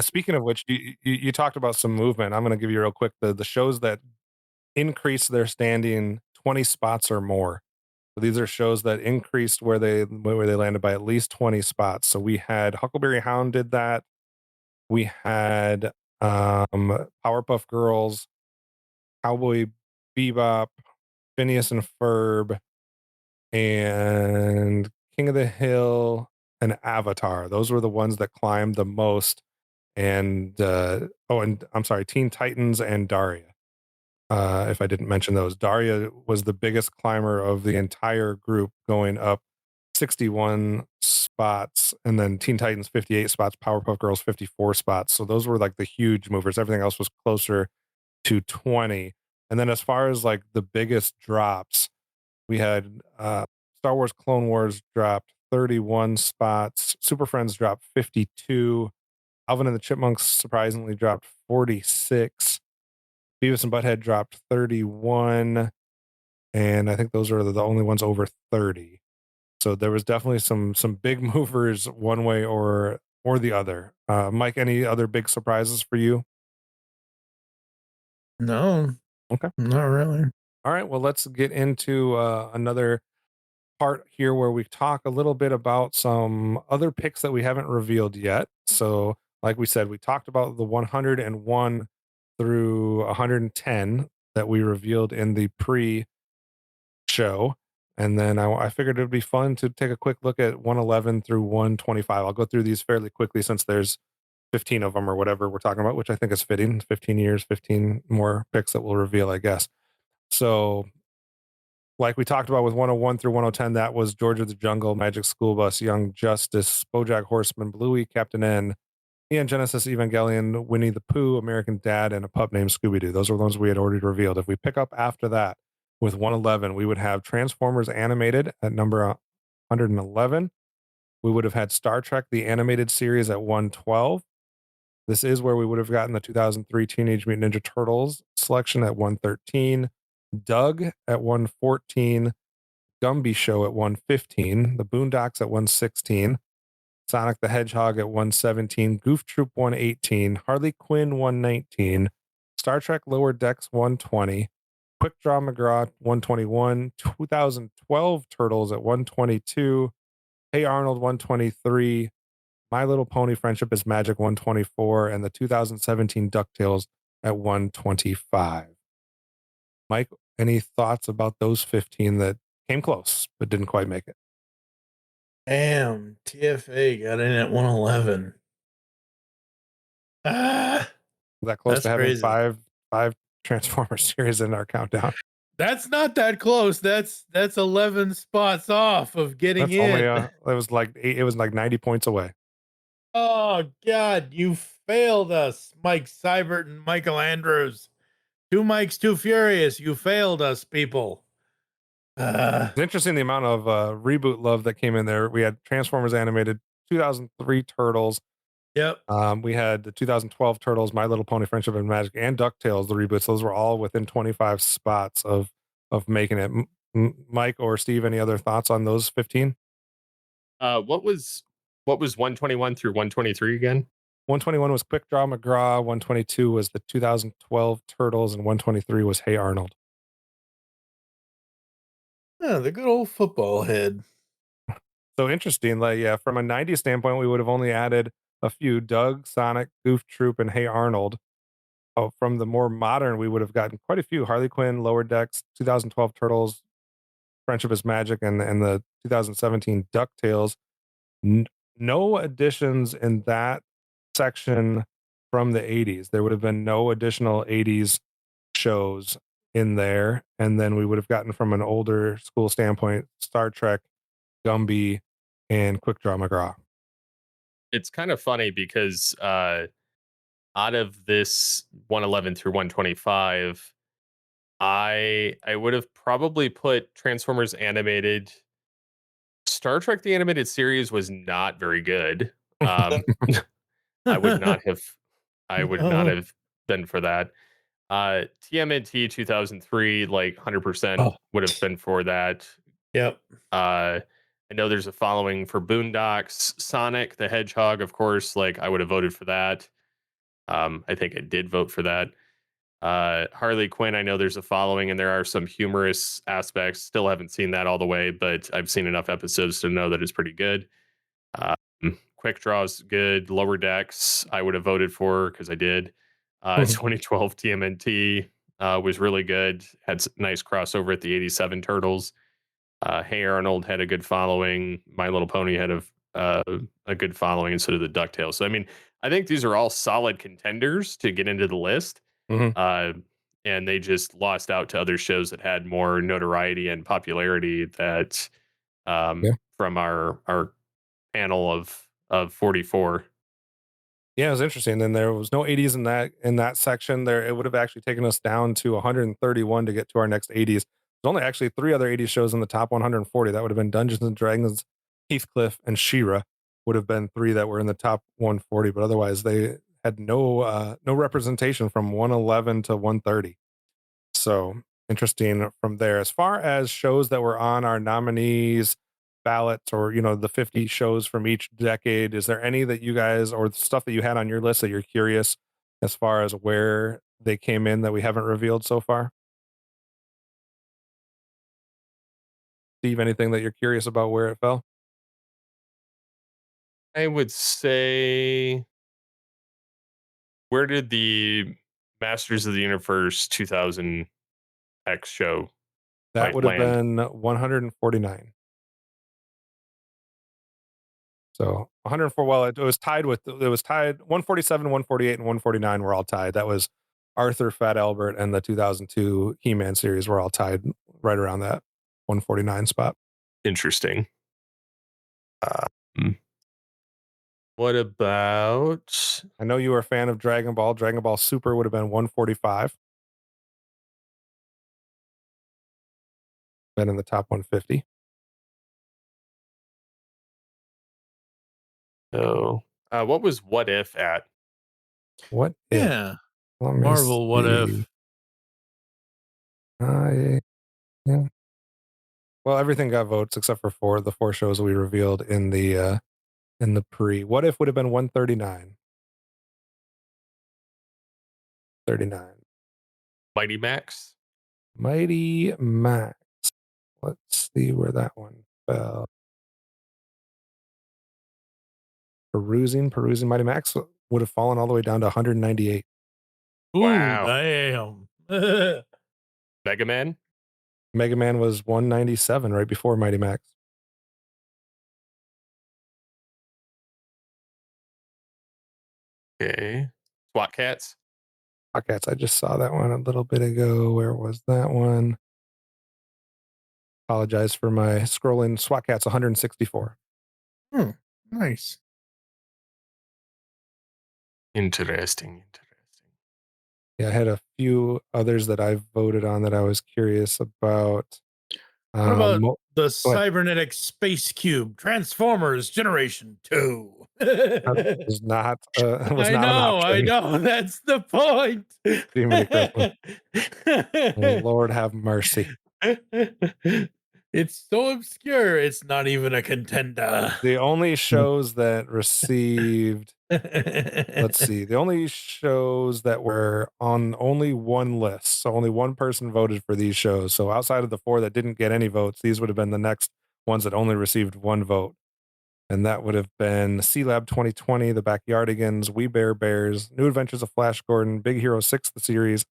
Speaking of which, you talked about some movement. I'm going to give you real quick the shows that increased their standing 20 spots or more. So these are shows that increased where they landed by at least 20 spots. So we had Huckleberry Hound did that. We had Powerpuff Girls, Cowboy Bebop, Phineas and Ferb, and King of the Hill, and Avatar. Those were the ones that climbed the most. And and I'm sorry, Teen Titans and Daria. If I didn't mention those, Daria was the biggest climber of the entire group, going up 61 spots, and then Teen Titans 58 spots, Powerpuff Girls 54 spots. So those were like the huge movers. Everything else was closer to 20. And then as far as like the biggest drops, we had Star Wars Clone Wars dropped 31 spots, Super Friends dropped 52, Alvin and the Chipmunks surprisingly dropped 46, Beavis and Butthead dropped 31, and I think those are the only ones over 30. So there was definitely some big movers one way or the other. Mike, any other big surprises for you? No. Okay. Not really. All right. Well, let's get into another part here where we talk a little bit about some other picks that we haven't revealed yet. So, like we said, we talked about the 101 through 110 that we revealed in the pre show. And then I figured it would be fun to take a quick look at 111 through 125. I'll go through these fairly quickly since there's 15 of them or whatever we're talking about, which I think is fitting. 15 years, 15 more picks that we'll reveal, I guess. So, like we talked about with 101 through 110, that was George of the Jungle, Magic School Bus, Young Justice, BoJack Horseman, Bluey, Captain N, Neon Genesis Evangelion, Winnie the Pooh, American Dad, and a pup named Scooby Doo. Those were the ones we had already revealed. If we pick up after that with 111, we would have Transformers Animated at number 111. We would have had Star Trek, the animated series, at 112. This is where we would have gotten the 2003 Teenage Mutant Ninja Turtles selection at 113. Doug at 114, Gumby Show at 115, The Boondocks at 116, Sonic the Hedgehog at 117, Goof Troop 118, Harley Quinn 119, Star Trek Lower Decks 120, Quick Draw McGraw 121, 2012 Turtles at 122, Hey Arnold 123, My Little Pony Friendship is Magic 124, and the 2017 DuckTales at 125. Mike, any thoughts about those 15 that came close but didn't quite make it? Damn, TFA got in at 111. Ah, Is that close that's to having crazy. five Transformers series in our countdown? That's not that close. That's 11 spots off of getting That's only in. it was like 90 points away. Oh God, you failed us, Mike Seibert and Michael Andrews. Two Mikes too furious. You failed us, people. It's interesting the amount of reboot love that came in there. We had Transformers Animated, 2003 Turtles. Yep. We had the 2012 Turtles, My Little Pony Friendship and Magic, and DuckTales, the reboots. Those were all within 25 spots of making it. Mike or Steve, any other thoughts on those 15? What was 121 through 123 again? 121 was Quick Draw McGraw, 122 was the 2012 Turtles, and 123 was Hey Arnold. Yeah, the good old football head. So interesting. Like, yeah, from a 90s standpoint, we would have only added a few: Doug, Sonic, Goof Troop, and Hey Arnold. Oh, from the more modern, we would have gotten quite a few: Harley Quinn, Lower Decks, 2012 Turtles, Friendship is Magic, and the 2017 DuckTales. No additions in that section from the 80s. There would have been no additional 80s shows in there. And then we would have gotten, from an older school standpoint, Star Trek, Gumby, and Quick Draw McGraw. It's kind of funny because out of this 111 through 125, I would have probably put Transformers Animated. Star Trek the Animated Series was not very good. I would not have No. been for that. TMNT 2003, like 100% Oh, would have been for that. yep. I know there's a following for Boondocks, Sonic the Hedgehog, of course. Like I would have voted for that. I think I did vote for that. Harley Quinn, I know there's a following, and there are some humorous aspects. Still haven't seen that all the way, but I've seen enough episodes to know that it's pretty good. Quick Draw's good. Lower Decks, I would have voted for because I did. 2012 TMNT was really good. Had nice crossover at the 87 Turtles. Hey Arnold had a good following. My Little Pony had a good following, and so did the DuckTales. So I mean, I think these are all solid contenders to get into the list. Mhm. And they just lost out to other shows that had more notoriety and popularity that Yeah. from our panel of 44. Yeah, it was interesting. Then there was no 80s in that section. There, it would have actually taken us down to 131 to get to our next 80s. There's only actually 3 other 80s shows in the top 140. That would have been Dungeons and Dragons, Heathcliff, and She-Ra. Would have been 3 that were in the top 140, but otherwise they had no representation from 111 to 130. So interesting from there. As far as shows that were on our nominees ballots, or the 50 shows from each decade, is there any that you guys, or stuff that you had on your list, that you're curious as far as where they came in that we haven't revealed so far? Steve, anything that you're curious about where it fell? I would say, where did the Masters of the Universe 2000 X show That would have land? been 149. So 104. Well, it was tied 147, 148, and 149 were all tied. That was Arthur, Fat Albert, and the 2002 He-Man series were all tied right around that 149 spot. Interesting. Hmm. What about? I know you were a fan of Dragon Ball. Dragon Ball Super would have been 145. Been in the top 150. Oh, what was What If at? What if? Yeah. Let me Marvel, what see. if? Yeah. Well, everything got votes except for the 4 shows we revealed in the pre. What if would have been 139. 39. Mighty Max? Mighty Max. Let's see where that one fell. Perusing Mighty Max would have fallen all the way down to 198. Ooh, Wow. damn. Mega Man? Mega Man was 197 right before Mighty Max. Okay. SWAT Cats? Pockets, I just saw that one a little bit ago. Where was that one? Apologize for my scrolling. SWAT Cats 164. Nice. Interesting. Yeah, I had a few others that I voted on that I was curious about. What about the go ahead. cybernetic space cube Transformers Generation 2? That was not was I not an option. know. That's the point. Jiminy Christmas. Lord have mercy. It's so obscure, it's not even a contender. The only shows that received, let's see, the only shows that were on only one list. So only one person voted for these shows. So outside of the 4 that didn't get any votes, these would have been the next ones that only received 1 vote. And that would have been C Lab 2020, The Backyardigans, We Bare Bears, New Adventures of Flash Gordon, Big Hero 6, the series,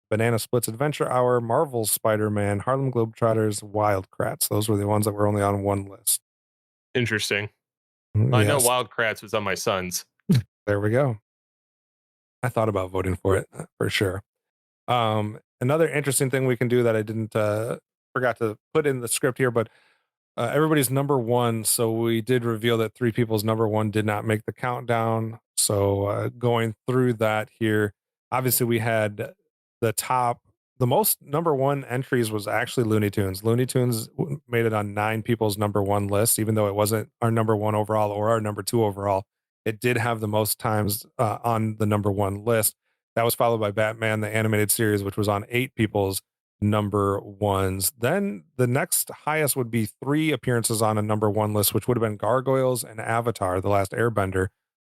Banana Splits Adventure Hour, Marvel's Spider-Man, Harlem Globetrotters, Wild Kratts. Those were the ones that were only on one list. Interesting. Well, I know Yes. Wild Kratts was on my son's. There we go. I thought about voting for it for sure. Another interesting thing we can do that I didn't forgot to put in the script here, but everybody's number 1. So we did reveal that 3 people's number 1 did not make the countdown. So going through that here, obviously we had the most number 1 entries was actually Looney Tunes. Looney Tunes made it on 9 people's number 1 list, even though it wasn't our number 1 overall or our number 2 overall. It did have the most times on the number 1 list. That was followed by Batman, the animated series, which was on 8 people's number 1s. Then the next highest would be 3 appearances on a number 1 list, which would have been Gargoyles and Avatar, The Last Airbender.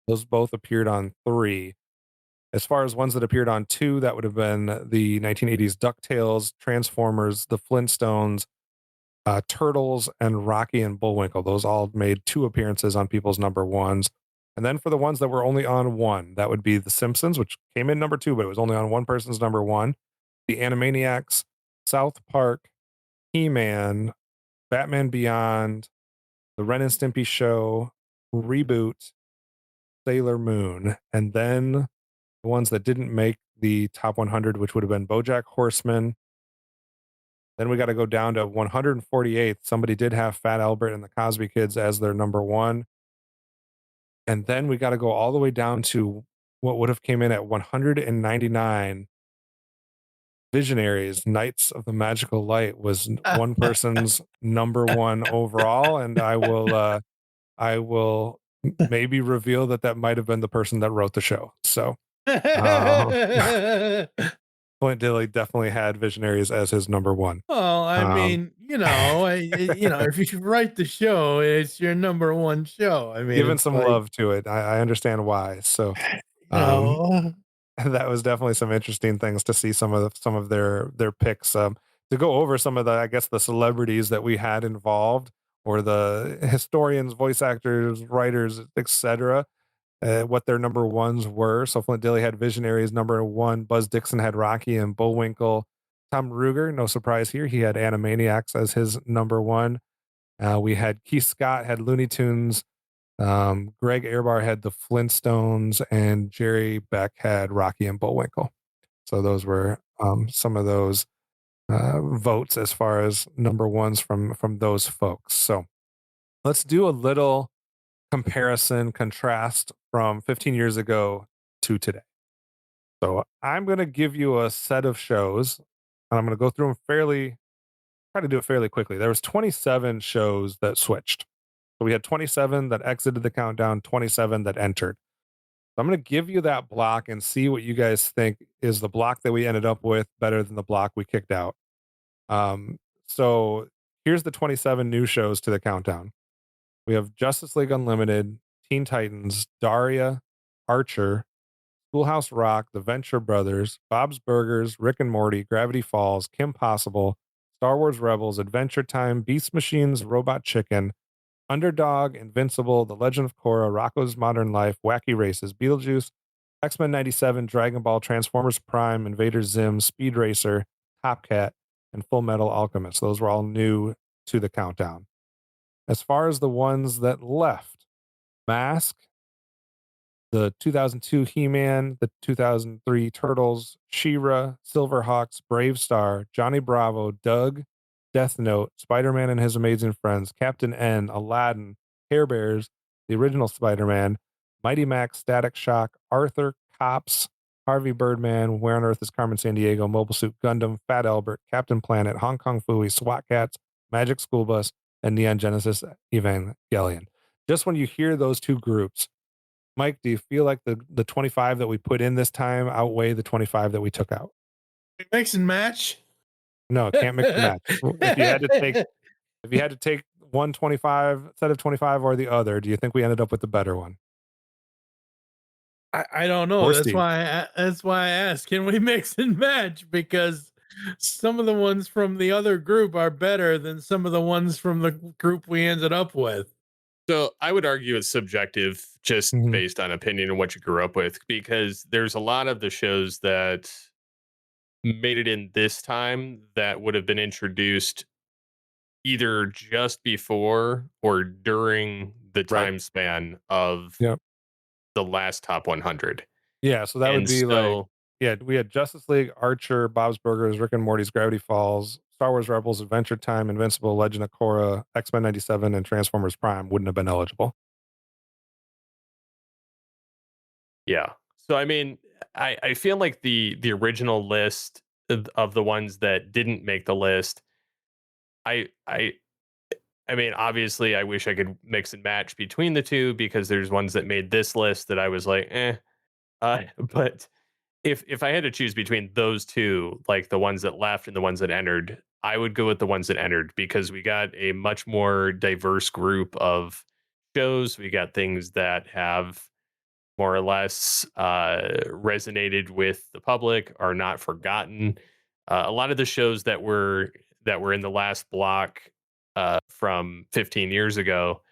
Those both appeared on 3. As far as ones that appeared on 2, that would have been the 1980s DuckTales, Transformers, The Flintstones, Turtles, and Rocky and Bullwinkle. Those all made 2 appearances on people's number 1s. And then for the ones that were only on 1, that would be The Simpsons, which came in number 2, but it was only on one person's number 1. The Animaniacs, South Park, He-Man, Batman Beyond, The Ren and Stimpy Show, Reboot, Sailor Moon, and then the ones that didn't make the top 100, which would have been BoJack Horseman. Then we got to go down to 148th. Somebody did have Fat Albert and the Cosby Kids as their number 1. And then we got to go all the way down to what would have came in at 199. Visionaries, Knights of the Magical Light was one person's number 1 overall, and I will maybe reveal that might have been the person that wrote the show. So Flint Dille definitely had Visionaries as his number 1. Well, I mean, if you write the show, it's your number 1 show. I mean, Giving it's some like, love to it. I understand why. So that was definitely some interesting things to see some of their picks. To go over some of the celebrities that we had involved, or the historians, voice actors, writers, etc. What their number 1s were. So Flint Dille had Visionaries number 1. Buzz Dixon had Rocky and Bullwinkle. Tom Ruger, no surprise here, he had Animaniacs as his number 1. We had Keith Scott had Looney Tunes. Greg Ehrbar had the Flintstones, and Jerry Beck had Rocky and Bullwinkle. So those were some of those votes as far as number 1s from those folks. So let's do a little comparison, contrast from 15 years ago to today. So I'm going to give you a set of shows, and I'm going to go through them try to do it fairly quickly. There was 27 shows that switched. So we had 27 that exited the countdown, 27 that entered. So I'm going to give you that block and see what you guys think is the block that we ended up with better than the block we kicked out. So here's the 27 new shows to the countdown. We have Justice League Unlimited, Teen Titans, Daria, Archer, Schoolhouse Rock, The Venture Brothers, Bob's Burgers, Rick and Morty, Gravity Falls, Kim Possible, Star Wars Rebels, Adventure Time, Beast Machines, Robot Chicken, Underdog, Invincible, The Legend of Korra, Rocko's Modern Life, Wacky Races, Beetlejuice, X-Men 97, Dragon Ball, Transformers Prime, Invader Zim, Speed Racer, Top Cat, and Full Metal Alchemist. Those were all new to the countdown. As far as the ones that left, Mask, the 2002 He-Man, the 2003 Turtles, She-Ra, Silverhawks, Brave Star, Johnny Bravo, Doug, Death Note, Spider-Man and His Amazing Friends, Captain N, Aladdin, Care Bears, the original Spider-Man, Mighty Max, Static Shock, Arthur, Cops, Harvey Birdman, Where on Earth is Carmen Sandiego, Mobile Suit Gundam, Fat Albert, Captain Planet, Hong Kong Phooey, SWAT Cats, Magic School Bus, and Neon Genesis Evangelion. Just when you hear those two groups, Mike, do you feel like the 25 that we put in this time outweigh the 25 that we took out? Mix and match. No, can't mix and match. If you had to take 125 set of 25 or the other, do you think we ended up with the better one? I don't know. Or That's Steve? that's why I asked, can we mix and match? Because some of the ones from the other group are better than some of the ones from the group we ended up with. So I would argue it's subjective, just Mhm. based on opinion and what you grew up with, because there's a lot of the shows that made it in this time that would have been introduced either just before or during the Right. time span of Yep. the last top 100. Yeah, so that would And be like, so, yeah, we had Justice League, Archer, Bob's Burgers, Rick and Morty's Gravity Falls, Star Wars Rebels, Adventure Time, Invincible, Legend of Korra, X-Men 97, and Transformers Prime wouldn't have been eligible. yeah. So I mean, I feel like the original list of the ones that didn't make the list, I I I mean, obviously I wish I could mix and match between the two because there's ones that made this list that I was like, eh. But if I had to choose between those two, like the ones that left and the ones that entered, I would go with the ones that entered because we got a much more diverse group of shows. We got things that have more or less resonated with the public, are not forgotten. A lot of the shows that were in the last block from 15 years ago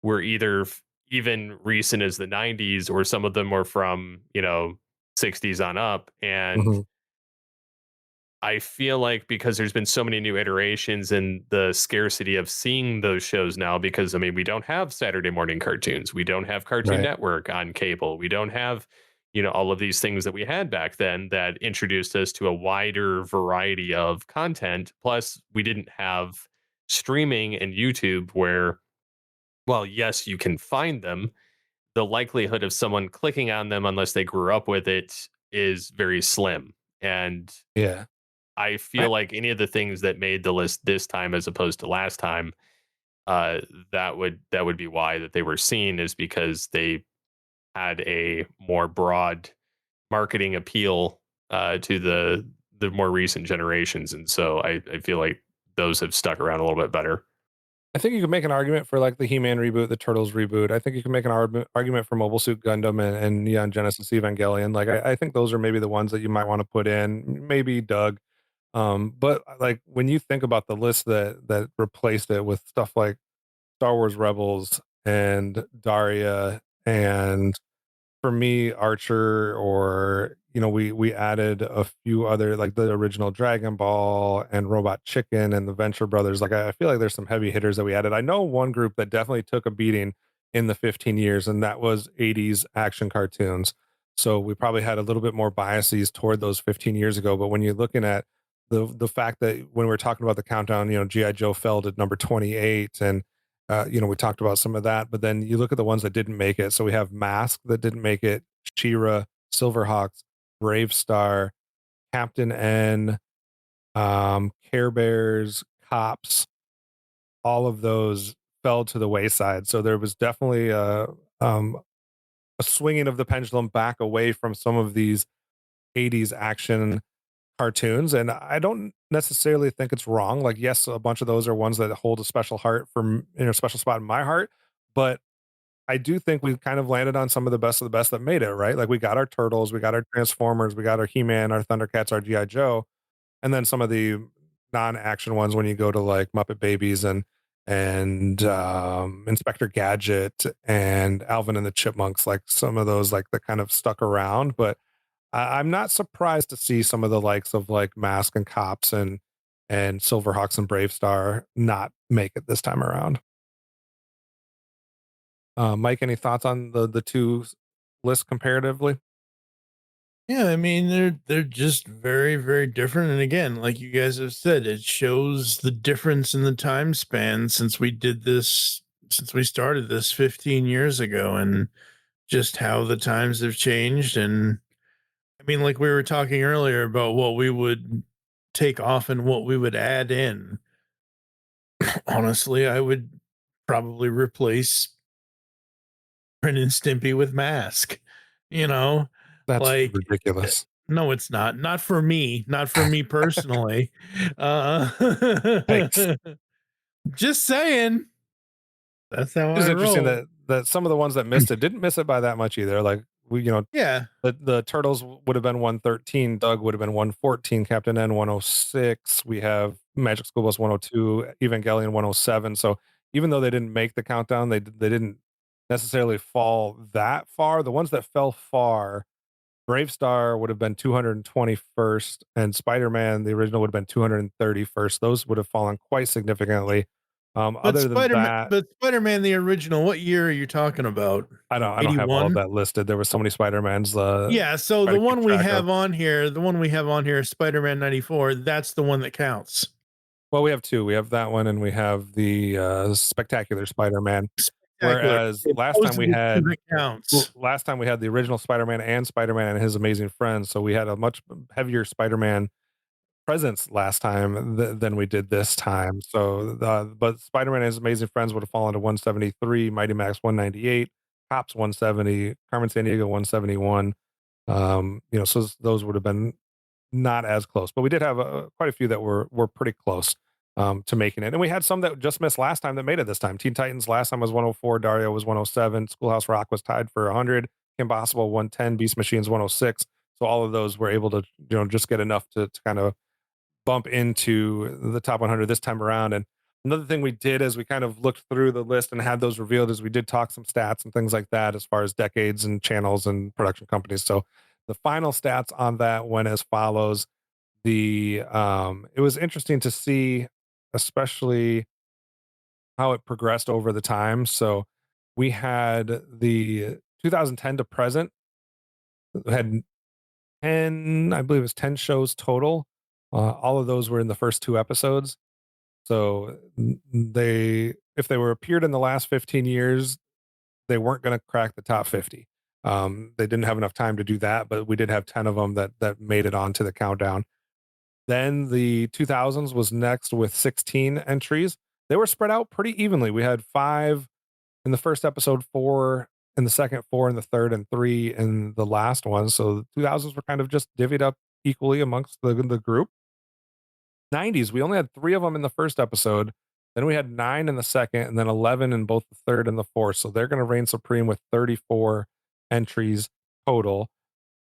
were either even recent as the 90s, or some of them were from 60s on up. And Mhm. I feel like because there's been so many new iterations and the scarcity of seeing those shows now, because I mean, we don't have Saturday morning cartoons, we don't have Cartoon Right. Network on cable, we don't have, all of these things that we had back then that introduced us to a wider variety of content. Plus, we didn't have streaming and YouTube where, well, yes, you can find them. The likelihood of someone clicking on them, unless they grew up with it, is very slim. And Yeah. I I feel like any of the things that made the list this time as opposed to last time, uh, that would be why that they were seen, is because they had a more broad marketing appeal to the more recent generations, and so I feel like those have stuck around a little bit better. I think you could make an argument for like the He-Man reboot, the Turtles reboot. I think you can make an argument for Mobile Suit Gundam and Neon Genesis Evangelion. Like, I think those are maybe the ones that you might want to put in. Maybe Doug. But like when you think about the list that replaced it with stuff like Star Wars Rebels and Daria, and for me, Archer, or we added a few other, like the original Dragon Ball and Robot Chicken and the Venture Brothers. Like I feel like there's some heavy hitters that we added. I know one group that definitely took a beating in the 15 years, and that was 80s action cartoons. So we probably had a little bit more biases toward those 15 years ago. But when you're looking at the fact that when we're talking about the countdown, GI Joe fell at number 28, and we talked about some of that, but then you look at the ones that didn't make it. So we have Mask that didn't make it, She-Ra, Silverhawks, Brave Star, Captain N, Care Bears, Cops. All of those fell to the wayside. So there was definitely a swinging of the pendulum back away from some of these 80s action cartoons, and I don't necessarily think it's wrong. Like, yes, a bunch of those are ones that hold a special heart for special spot in my heart, but I do think we kind of landed on some of the best that made it, right? Like we got our Turtles, we got our Transformers, we got our He-Man, our Thundercats, our GI Joe, and then some of the non-action ones when you go to like Muppet Babies and Inspector Gadget and Alvin and the Chipmunks, like some of those like that kind of stuck around. But I'm not surprised to see some of the likes of like Mask and Cops and Silverhawks and Brave Star not make it this time around. Mike, any thoughts on the two lists comparatively? Yeah, I mean they're just very very different, and again, like you guys have said, it shows the difference in the time span since we started this 15 years ago, and just how the times have changed. And I mean, like we were talking earlier about what we would take off and what we would add in. Honestly, I would probably replace Ren and Stimpy with Mask. You know, That's like ridiculous. no, it's not. Not for me. Not for me personally. Uh, Thanks. just saying. That's how It was I interesting roll. that some of the ones that missed it didn't miss it by that much either. Like we, Yeah, the Turtles would have been 113, Doug would have been 114, Captain N 106. We have Magic School Bus 102, Evangelion 107. So even though they didn't make the countdown, they didn't necessarily fall that far. The ones that fell far, Brave Star would have been 221st, and Spider-Man, the original, would have been 231st. Those would have fallen quite significantly. Other than that, But Spider-Man the original, what year are you talking about? I don't have all of 81? that listed. There were so many Spider-Mans, Yeah, so try to keep track of. the one we have on here is Spider-Man 94. That's the one that counts. Well, we have 2. We have that one, and we have the, Spectacular Spider-Man. Spectacular. Whereas Okay, last those time are we the two had that counts. last time we had the original Spider-Man and Spider-Man and His Amazing Friends, so we had a much heavier Spider-Man presence last time than we did this time. So, but Spider-Man and His Amazing Friends would have fallen to 173, Mighty Max 198, Cops 170, Carmen Sandiego 171. So those would have been not as close, but we did have quite a few that were pretty close to making it, and we had some that just missed last time that made it this time. Teen Titans last time was 104, Dario was 107, Schoolhouse Rock was tied for 100, Kim Possible 110, Beast Machines 106. So all of those were able to just get enough to kind of bump into the top 100 this time around. And another thing we did as we kind of looked through the list and had those revealed is we did talk some stats and things like that as far as decades and channels and production companies. So the final stats on that went as follows. It was interesting to see, especially how it progressed over the time. So we had the 2010 to present had 10, I believe it was 10 shows total. All of those were in the first 2 episodes. So if they were appeared in the last 15 years, they weren't going to crack the top 50. They didn't have enough time to do that, but we did have 10 of them that made it onto the countdown. Then the 2000s was next with 16 entries. They were spread out pretty evenly. We had 5 in the first episode, 4 in the second, 4 in the third, and 3 in the last one. So the 2000s were kind of just divvied up equally amongst the group. 90s, we only had 3 of them in the first episode. Then we had 9 in the second, and then 11 in both the third and the fourth. So they're going to reign supreme with 34 entries total.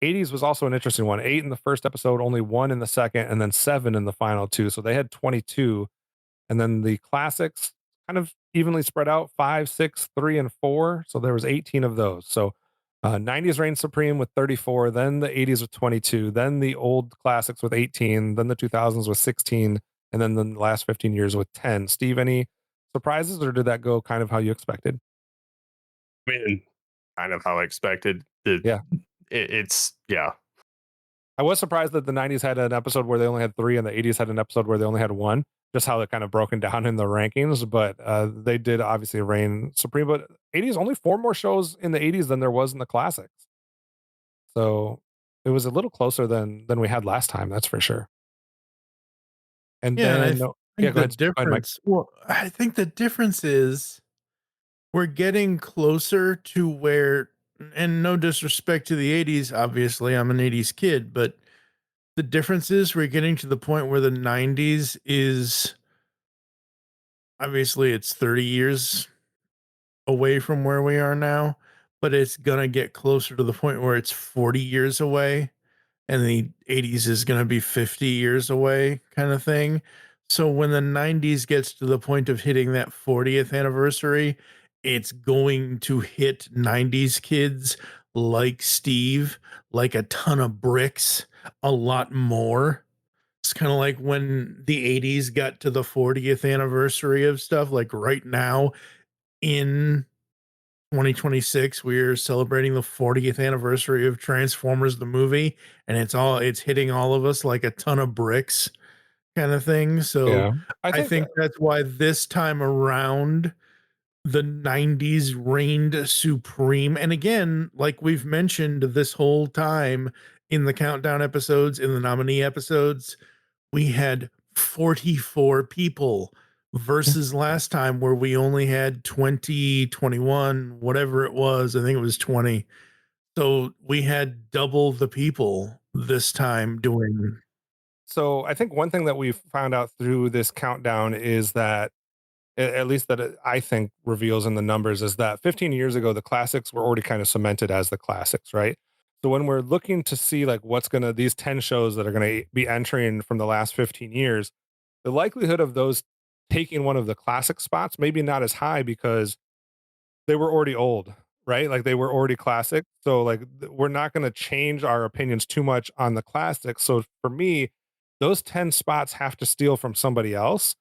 80s was also an interesting one. 8 in the first episode, only 1 in the second, and then 7 in the final 2. So they had 22. And then the classics kind of evenly spread out 5, 6, 3, and 4. So there was 18 of those. So 90s reigned supreme with 34, then the 80s with 22, then the old classics with 18, then the 2000s with 16, and then the last 15 years with 10. Steve, any surprises, or did that go kind of how you expected? I mean, kind of how I expected. It, Yeah. it's yeah. I was surprised that the 90s had an episode where they only had 3 and the 80s had an episode where they only had 1, just how it kind of broken down in the rankings. But they did obviously reign supreme. But 80s, only 4 more shows in the 80s than there was in the classics. So it was a little closer than we had last time, that's for sure. And Yeah, and then yeah, think go the ahead. Go ahead, Mike. difference well, I think the difference is we're getting closer to where, and no disrespect to the 80s, obviously, I'm an 80s kid, but the difference is we're getting to the point where the 90s is obviously it's 30 years away from where we are now, but it's gonna get closer to the point where it's 40 years away, and the 80s is gonna be 50 years away kind of thing. So when the 90s gets to the point of hitting that 40th anniversary, it's going to hit 90s kids like Steve, like a ton of bricks, a lot more. It's kind of like when the 80s got to the 40th anniversary of stuff, like right now in 2026, we're celebrating the 40th anniversary of Transformers the movie, and it's hitting all of us like a ton of bricks kind of thing. So Yeah. I I think think that's why this time around the 90s reigned supreme. And again, like we've mentioned this whole time in the countdown episodes, in the nominee episodes, we had 44 people versus last time where we only had 20, 21, whatever it was. I think it was 20. So we had double the people this time doing. so. I think one thing that we found out through this countdown is that, at least that I think reveals in the numbers, is that 15 years ago the classics were already kind of cemented as the classics, right? So when we're looking to see like what's gonna these 10 shows that are gonna be entering from the last 15 years, the likelihood of those taking one of the classic spots maybe not as high because they were already old, right? Like they were already classic. So like we're not going to change our opinions too much on the classics. So for me, those 10 spots have to steal from somebody else.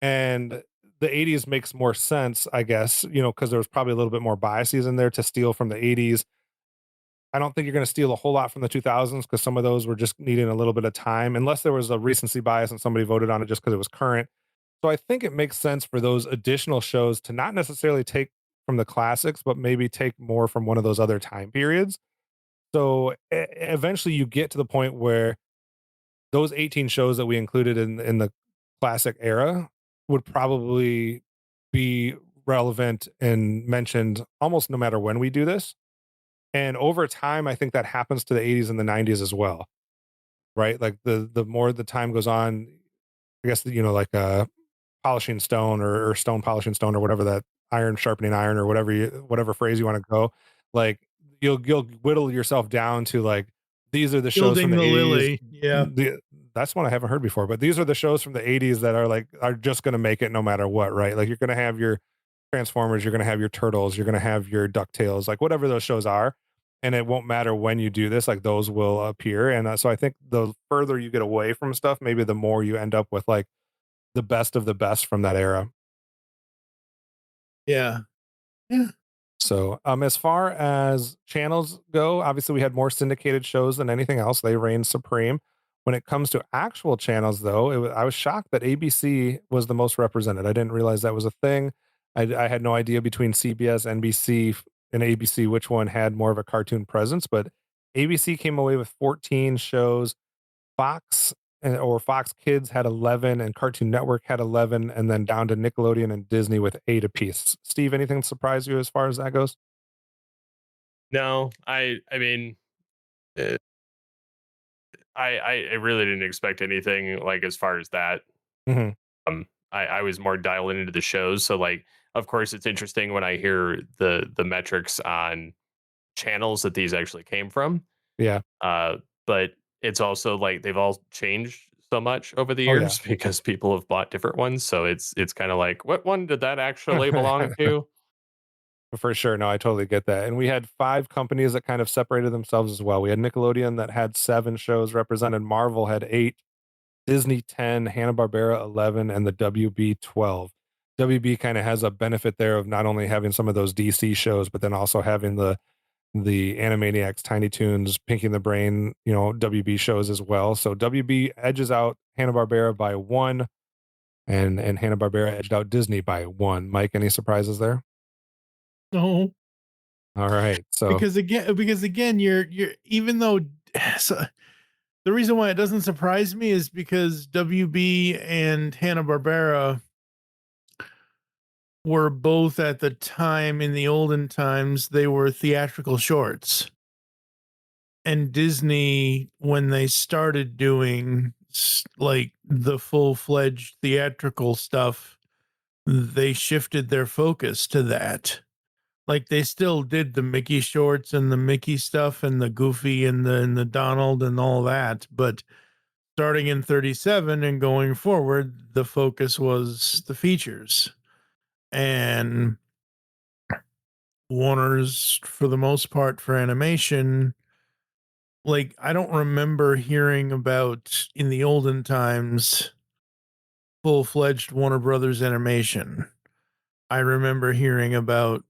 And the 80s makes more sense, I guess, because there was probably a little bit more biases in there to steal from the 80s. I don't think you're going to steal a whole lot from the 2000s because some of those were just needing a little bit of time, unless there was a recency bias and somebody voted on it just because it was current. So I think it makes sense for those additional shows to not necessarily take from the classics, but maybe take more from one of those other time periods. So eventually you get to the point where those 18 shows that we included in the classic era would probably be relevant and mentioned almost no matter when we do this. And over time, I think that happens to the 80s and the 90s as well, right? Like the more the time goes on, I guess, like polishing stone, or stone polishing stone, or whatever, that iron sharpening iron, or whatever phrase you want to go, like you'll whittle yourself down to like, these are the shows from Building the the 80s. lily. Yeah. That's one I haven't heard before, but these are the shows from the 80s that are just going to make it no matter what, right? Like you're going to have your Transformers, you're going to have your Turtles, you're going to have your DuckTales, like whatever those shows are, and it won't matter when you do this, like those will appear. And so I think the further you get away from stuff, maybe the more you end up with like the best of the best from that era. Yeah. Yeah. So, as far as channels go, obviously we had more syndicated shows than anything else. They reigned supreme. When it comes to actual channels, though, I was shocked that ABC was the most represented. I didn't realize that was a thing. I had no idea between CBS, NBC, and ABC which one had more of a cartoon presence, but ABC came away with 14 shows. Fox or Fox Kids had 11, and Cartoon Network had 11, and then down to Nickelodeon and Disney with 8 apiece. Steve, anything surprise you as far as that goes? No, I mean, uh, I really didn't expect anything like as far as that. Mhm. I was more dialed into the shows, so like, of course, it's interesting when I hear the metrics on channels that these actually came from. Yeah. Uh, but it's also like they've all changed so much over the Oh, yeah. years because people have bought different ones. So it's kind of like, what one did that actually belong to? For sure. No, I totally get that. And we had 5 companies that kind of separated themselves as well. We had Nickelodeon that had 7 shows represented, Marvel had 8, Disney 10, Hanna-Barbera 11, and the WB 12. WB kind of has a benefit there of not only having some of those DC shows, but then also having the Animaniacs, Tiny Toons, Pinky and the Brain, WB shows as well. So WB edges out Hanna-Barbera by 1, and Hanna-Barbera edged out Disney by 1. Mike, any surprises there? No. All right. So Because again, you're even though so the reason why it doesn't surprise me is because WB and Hanna-Barbera were both at the time in the olden times, they were theatrical shorts. And Disney, when they started doing like the full-fledged theatrical stuff, they shifted their focus to that. Like they still did the Mickey shorts and the Mickey stuff and the Goofy and the Donald and all that, but starting in 37 and going forward, the focus was the features. And Warner's, for the most part, for animation, like I don't remember hearing about in the olden times full-fledged Warner Brothers animation. I remember hearing about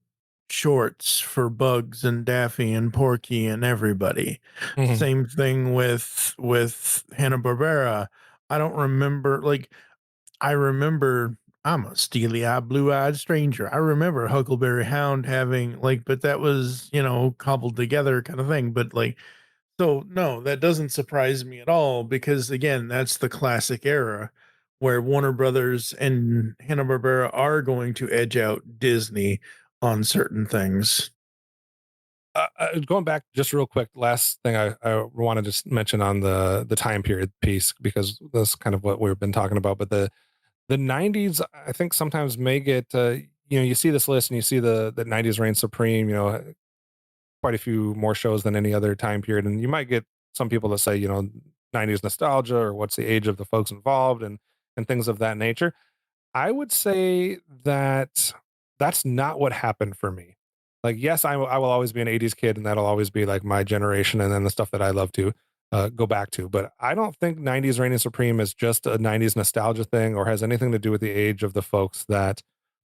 shorts for Bugs and Daffy and Porky and everybody. Mhm. Same thing with Hanna-Barbera. I don't remember, like I remember I'm a steely-eyed, blue-eyed stranger. I remember Huckleberry Hound having like, but that was, cobbled together kind of thing. But like, so no, that doesn't surprise me at all because again, that's the classic era where Warner Brothers and Hanna-Barbera are going to edge out Disney on certain things. Going back just real quick, last thing I want to just mention on the time period piece, because that's kind of what we've been talking about. But the 90s, I think sometimes may get, you see this list and you see the 90s reign supreme, quite a few more shows than any other time period. And you might get some people that say, 90s nostalgia, or what's the age of the folks involved, and things of that nature. I would say that that's not what happened for me. Like, yes, I will always be an 80s kid, and that'll always be like my generation, and then the stuff that I love to go back to. But I don't think 90s reigning supreme is just a 90s nostalgia thing, or has anything to do with the age of the folks that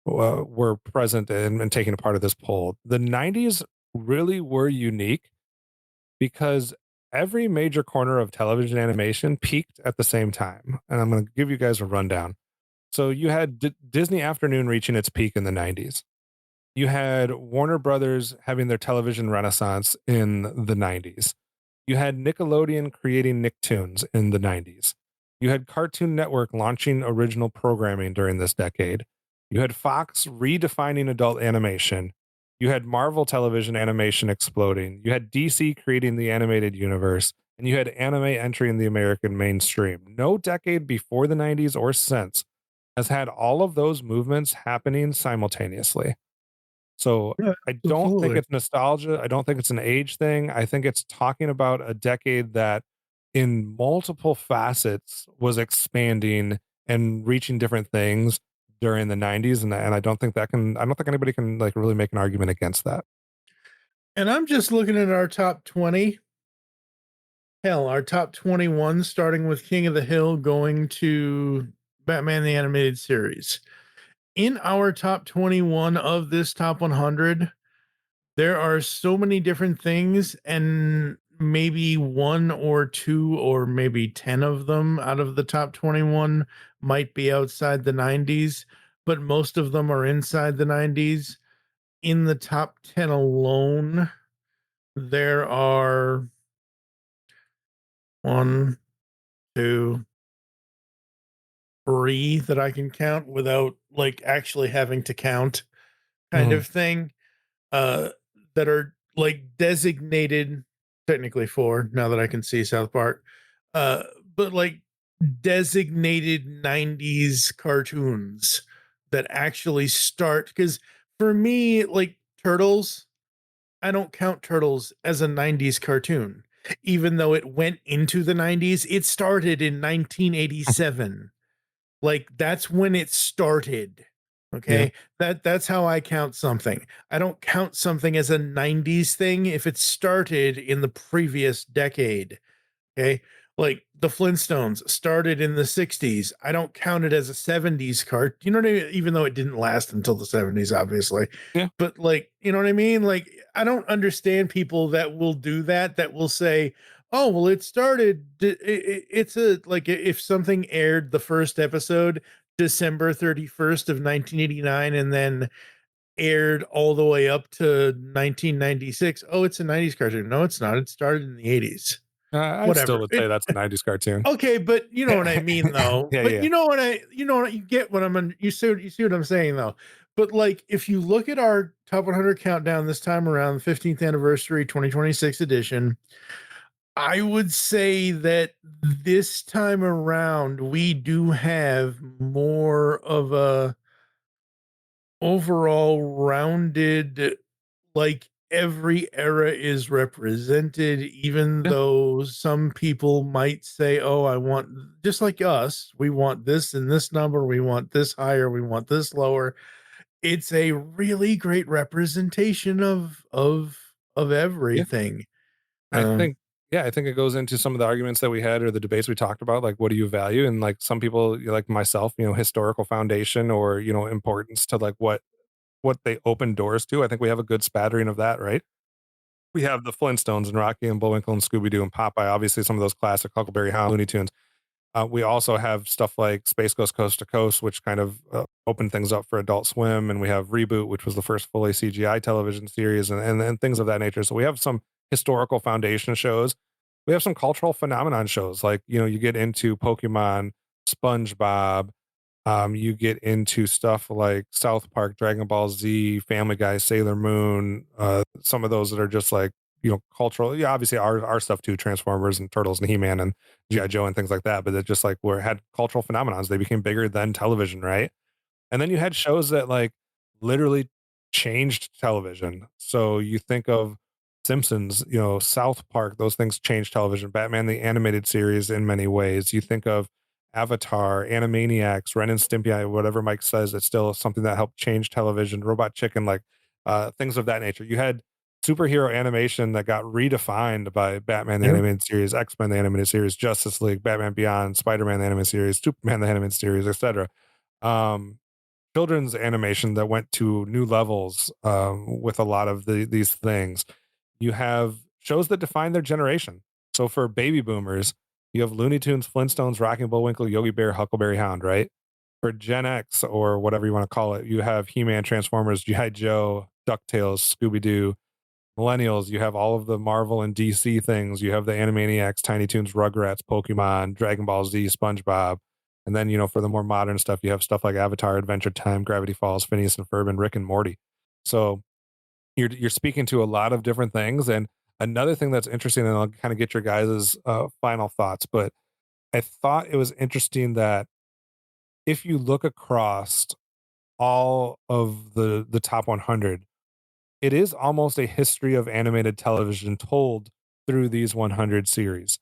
were present and taking a part of this poll. The 90s really were unique because every major corner of television animation peaked at the same time. And I'm going to give you guys a rundown. So you had Disney Afternoon reaching its peak in the 90s. You had Warner Brothers having their television renaissance in the 90s. You had Nickelodeon creating Nicktoons in the 90s. You had Cartoon Network launching original programming during this decade. You had Fox redefining adult animation. You had Marvel television animation exploding. You had DC creating the animated universe. And you had anime entering the American mainstream. No decade before the 90s or since has had all of those movements happening simultaneously. So Yeah, I don't think absolutely. it's nostalgia. I don't think it's an age thing. I think it's talking about a decade that in multiple facets was expanding and reaching different things during the 90s. And I don't think I don't think anybody can like really make an argument against that. And I'm just looking at our top 20. Hell, our top 21, starting with King of the Hill, going to Batman the Animated Series. In our top 21 of this top 100, there are so many different things, and maybe one or two or maybe 10 of them out of the top 21 might be outside the 90s, but most of them are inside the 90s. In the top 10 alone, there are one, two, three that I can count without like actually having to count kind Mhm. of thing. uh that are like designated, technically four now that I can see South Park, uh but like designated 90s cartoons that actually start, because for me, like Turtles, I don't count Turtles as a 90s cartoon. Even though it went into the 90s, it started in 1987. Like that's when it started. Yeah. Okay? That's how I count something. I don't count something as a 90s thing if it started in the previous decade. Okay. Like the Flintstones started in the 60s. I don't count it as a 70s cart. You know what I mean? Even though it didn't last until the 70s, obviously. Yeah. But like, you know what I mean? Like, I don't understand people that will do that, that will say, oh, well, it started. It's a like if something aired the first episode December 31st of 1989 and then aired all the way up to 1996. Oh, it's a 90s cartoon. No, it's not. It started in the 80s. I still Whatever. would say that's a 90s cartoon. Okay, but you know what I mean though. Yeah. But Yeah. you know what you get what you see what I'm saying though. But like if you look at our top 100 countdown this time around, the 15th anniversary 2026 edition, I would say that this time around we do have more of a overall rounded, like every era is represented, even Yeah. though some people might say, oh, I want, just like us, we want this and this number, we want this higher, we want this lower. It's a really great representation of Yeah. everything. I Um, think yeah, I think it goes into some of the arguments that we had or the debates we talked about, like what do you value? And like some people like myself, historical foundation or, importance to like what they open doors to. I think we have a good spattering of that, right? We have the Flintstones and Rocky and Bullwinkle and Scooby Doo and Popeye, obviously some of those classic Huckleberry Hound, Looney Tunes. We also have stuff like Space Ghost Coast to Coast, which kind of opened things up for Adult Swim, and we have Reboot, which was the first fully CGI television series, and things of that nature. So we have some historical foundation shows. We have some cultural phenomenon shows, like you get into Pokemon, SpongeBob, you get into stuff like South Park, Dragon Ball Z, Family Guy, Sailor Moon, some of those that are just like, cultural. Yeah, obviously our stuff too, Transformers and Turtles and He-Man and G.I. Joe and things like that. But it just like were had cultural phenomenons. They became bigger than television, right? And then you had shows that like literally changed television. So you think of Simpsons, South Park, those things changed television. Batman the animated series in many ways. You think of Avatar, Animaniacs, Ren and Stimpy, whatever Mike says, it's still something that helped change television. Robot Chicken, like things of that nature. You had superhero animation that got redefined by Batman the yeah. animated series, X-Men the animated series, Justice League, Batman Beyond, Spider-Man the animated series, Superman the animated series, etc. Um, Children's animation that went to new levels with a lot of these things. You have shows that define their generation. So for baby boomers, you have Looney Tunes, Flintstones, Rocky and Bullwinkle, Yogi Bear, Huckleberry Hound, right? For Gen X or whatever you want to call it, you have He-Man, Transformers, G.I. Joe, DuckTales, Scooby-Doo. Millennials, you have all of the Marvel and DC things. You have the Animaniacs, Tiny Toons, Rugrats, Pokemon, Dragon Ball Z, SpongeBob. And then, for the more modern stuff, you have stuff like Avatar, Adventure Time, Gravity Falls, Phineas and Ferb, and Rick and Morty. So you're speaking to a lot of different things. And another thing that's interesting, and I'll kind of get your guys' final thoughts, but I thought it was interesting that if you look across all of the top 100, it is almost a history of animated television told through these 100 series.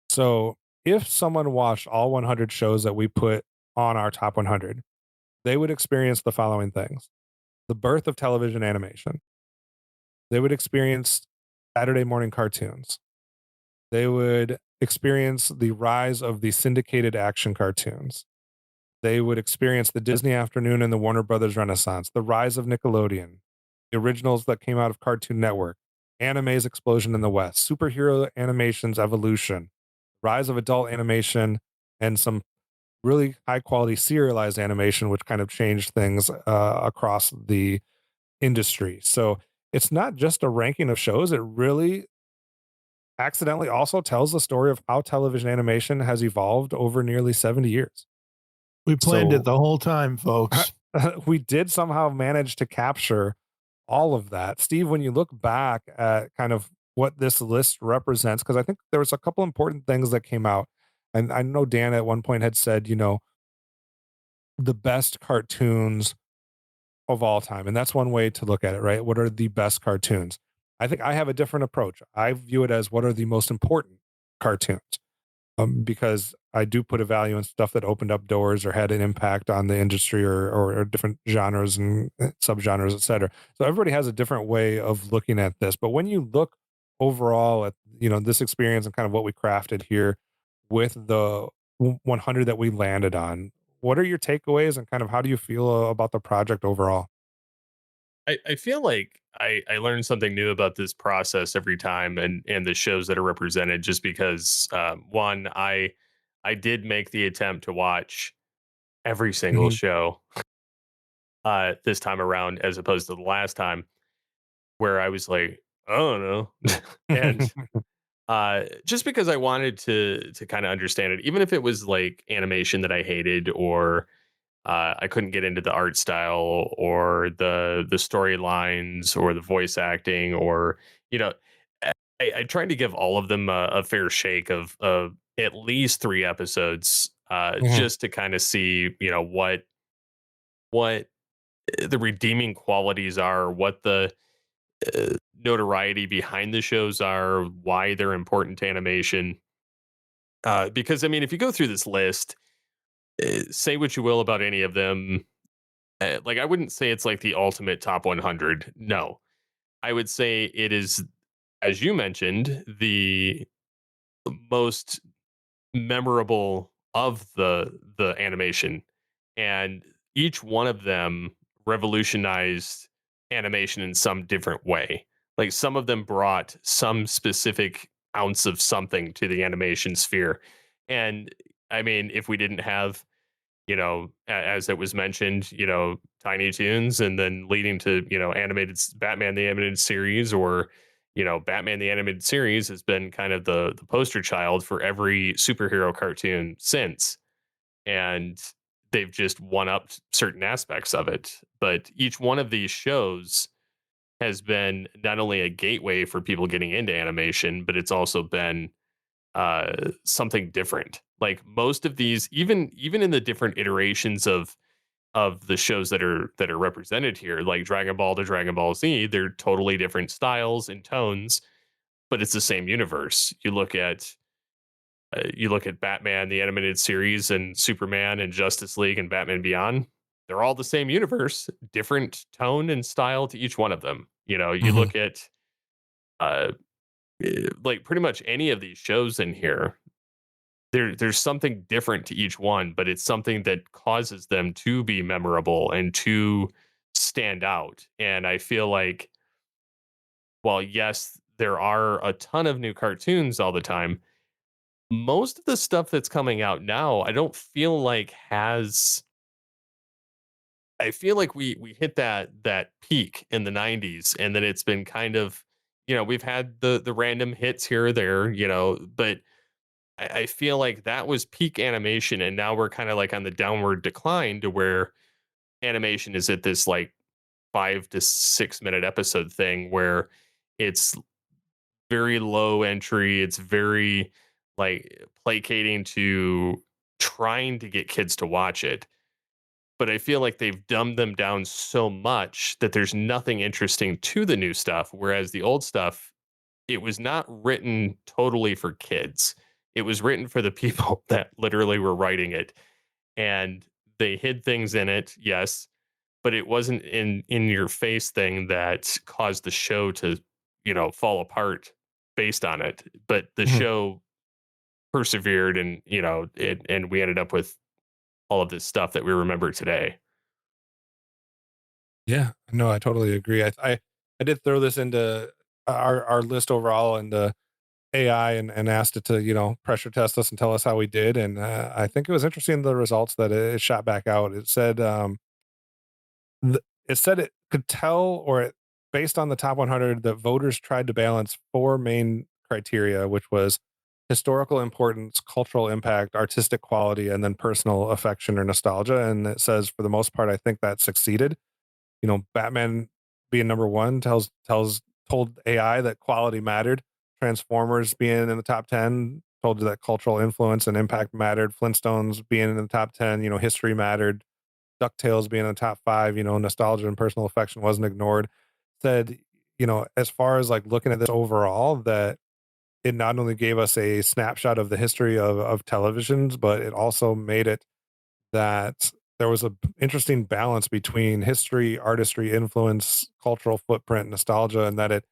So if someone watched all 100 shows that we put on our top 100, they would experience the following things: the birth of television animation. They would experience Saturday morning cartoons. They would experience the rise of the syndicated action cartoons. They would experience the Disney Afternoon and the Warner Brothers Renaissance, the rise of Nickelodeon, the originals that came out of Cartoon Network, anime's explosion in the West, superhero animation's evolution, rise of adult animation, and some really high quality serialized animation, which kind of changed things across the industry. So it's not just a ranking of shows, it really accidentally also tells the story of how television animation has evolved over nearly 70 years. We planned it So the whole time, folks. we did somehow manage to capture all of that. Steve, when you look back at kind of what this list represents, because I think there was a couple important things that came out. And I know Dan at one point had said, the best cartoons of all time. And that's one way to look at it, right? What are the best cartoons? I think I have a different approach. I view it as what are the most important cartoons? Because I do put a value in stuff that opened up doors or had an impact on the industry or different genres and subgenres, et cetera. So everybody has a different way of looking at this. But when you look overall at this experience and kind of what we crafted here with the 100 that we landed on, what are your takeaways and kind of how do you feel about the project overall? I feel like I learn something new about this process every time, and the shows that are represented, just because one, I did make the attempt to watch every single Mhm. show this time around, as opposed to the last time where I was like, I don't know. And just because I wanted to kind of understand it, even if it was like animation that I hated, or I couldn't get into the art style or the storylines or the voice acting, or you know, I tried to give all of them a fair shake of at least 3 episodes, Mhm. just to kind of see what the redeeming qualities are, what the notoriety behind the shows are, why they're important to animation. Because I mean, if you go through this list, say what you will about any of them, like I wouldn't say it's like the ultimate top 100. No, I would say it is, as you mentioned, the most memorable of the animation, and each one of them revolutionized animation in some different way. Like some of them brought some specific ounce of something to the animation sphere. And I mean, if we didn't have, as it was mentioned, Tiny Toons, and then leading to, Batman the Animated Series, or, Batman the Animated Series has been kind of the poster child for every superhero cartoon since. And they've just one upped certain aspects of it. But each one of these shows has been not only a gateway for people getting into animation, but it's also been something different. Like most of these, even in the different iterations of the shows that are represented here, like Dragon Ball to Dragon Ball Z, they're totally different styles and tones, but it's the same universe. You look at Batman the Animated Series, and Superman and Justice League and Batman Beyond. They're all the same universe, different tone and style to each one of them. You Mhm. look at uh, like pretty much any of these shows in here. There's something different to each one, but it's something that causes them to be memorable and to stand out. And I feel like, while yes, there are a ton of new cartoons all the time, most of the stuff that's coming out now, I don't feel like has. I feel like we hit that peak in the '90s, and then it's been kind of, we've had the random hits here or there, but I feel like that was peak animation, and now we're kind of like on the downward decline to where animation is at this like 5 to 6 minute episode thing where it's very low entry. It's very like placating to trying to get kids to watch it. But I feel like they've dumbed them down so much that there's nothing interesting to the new stuff. Whereas the old stuff, it was not written totally for kids. It was written for the people that literally were writing it. And they hid things in it, yes, but it wasn't in your face thing that caused the show to, fall apart based on it. But the Mhm. show persevered, and and we ended up with all of this stuff that we remember today. Yeah, no, I totally agree. I did throw this into our list overall into AI, and asked it to, pressure test us and tell us how we did. And I think it was interesting the results that it shot back out. It said it said it could tell, based on the top 100, that voters tried to balance four main criteria, which was historical importance, cultural impact, artistic quality, and then personal affection or nostalgia. And it says for the most part, I think that succeeded. Batman being number one told AI that quality mattered. Transformers being in the top 10 told you that cultural influence and impact mattered. Flintstones being in the top 10, history mattered. DuckTales being in the top five, nostalgia and personal affection wasn't ignored. Said, as far as like looking at this overall, that it not only gave us a snapshot of the history of televisions, but it also made it that there was a interesting balance between history, artistry, influence, cultural footprint, nostalgia, and that it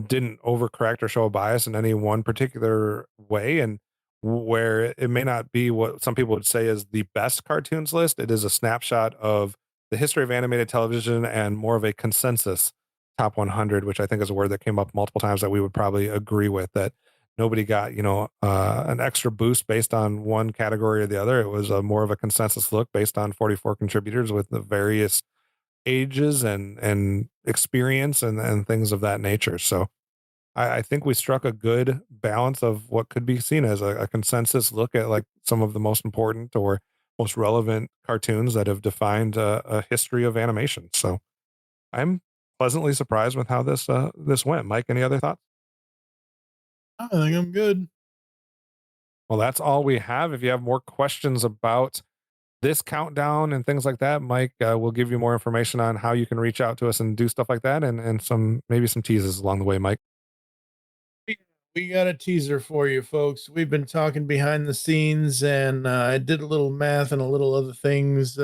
didn't overcorrect or show a bias in any one particular way. And where it may not be what some people would say is the best cartoons list, it is a snapshot of the history of animated television and more of a consensus top 100, which I think is a word that came up multiple times that we would probably agree with, that nobody got, an extra boost based on one category or the other. It was a more of a consensus look based on 44 contributors with the various ages and experience and things of that nature. So I think we struck a good balance of what could be seen as a consensus look at like some of the most important or most relevant cartoons that have defined a history of animation. So I'm pleasantly surprised with how this went. Mike, any other thoughts? I think I'm good. Well, that's all we have. If you have more questions about this countdown and things like that, Mike will give you more information on how you can reach out to us and do stuff like that, and maybe some teases along the way, Mike. We got a teaser for you, folks. We've been talking behind the scenes, and I did a little math and a little other things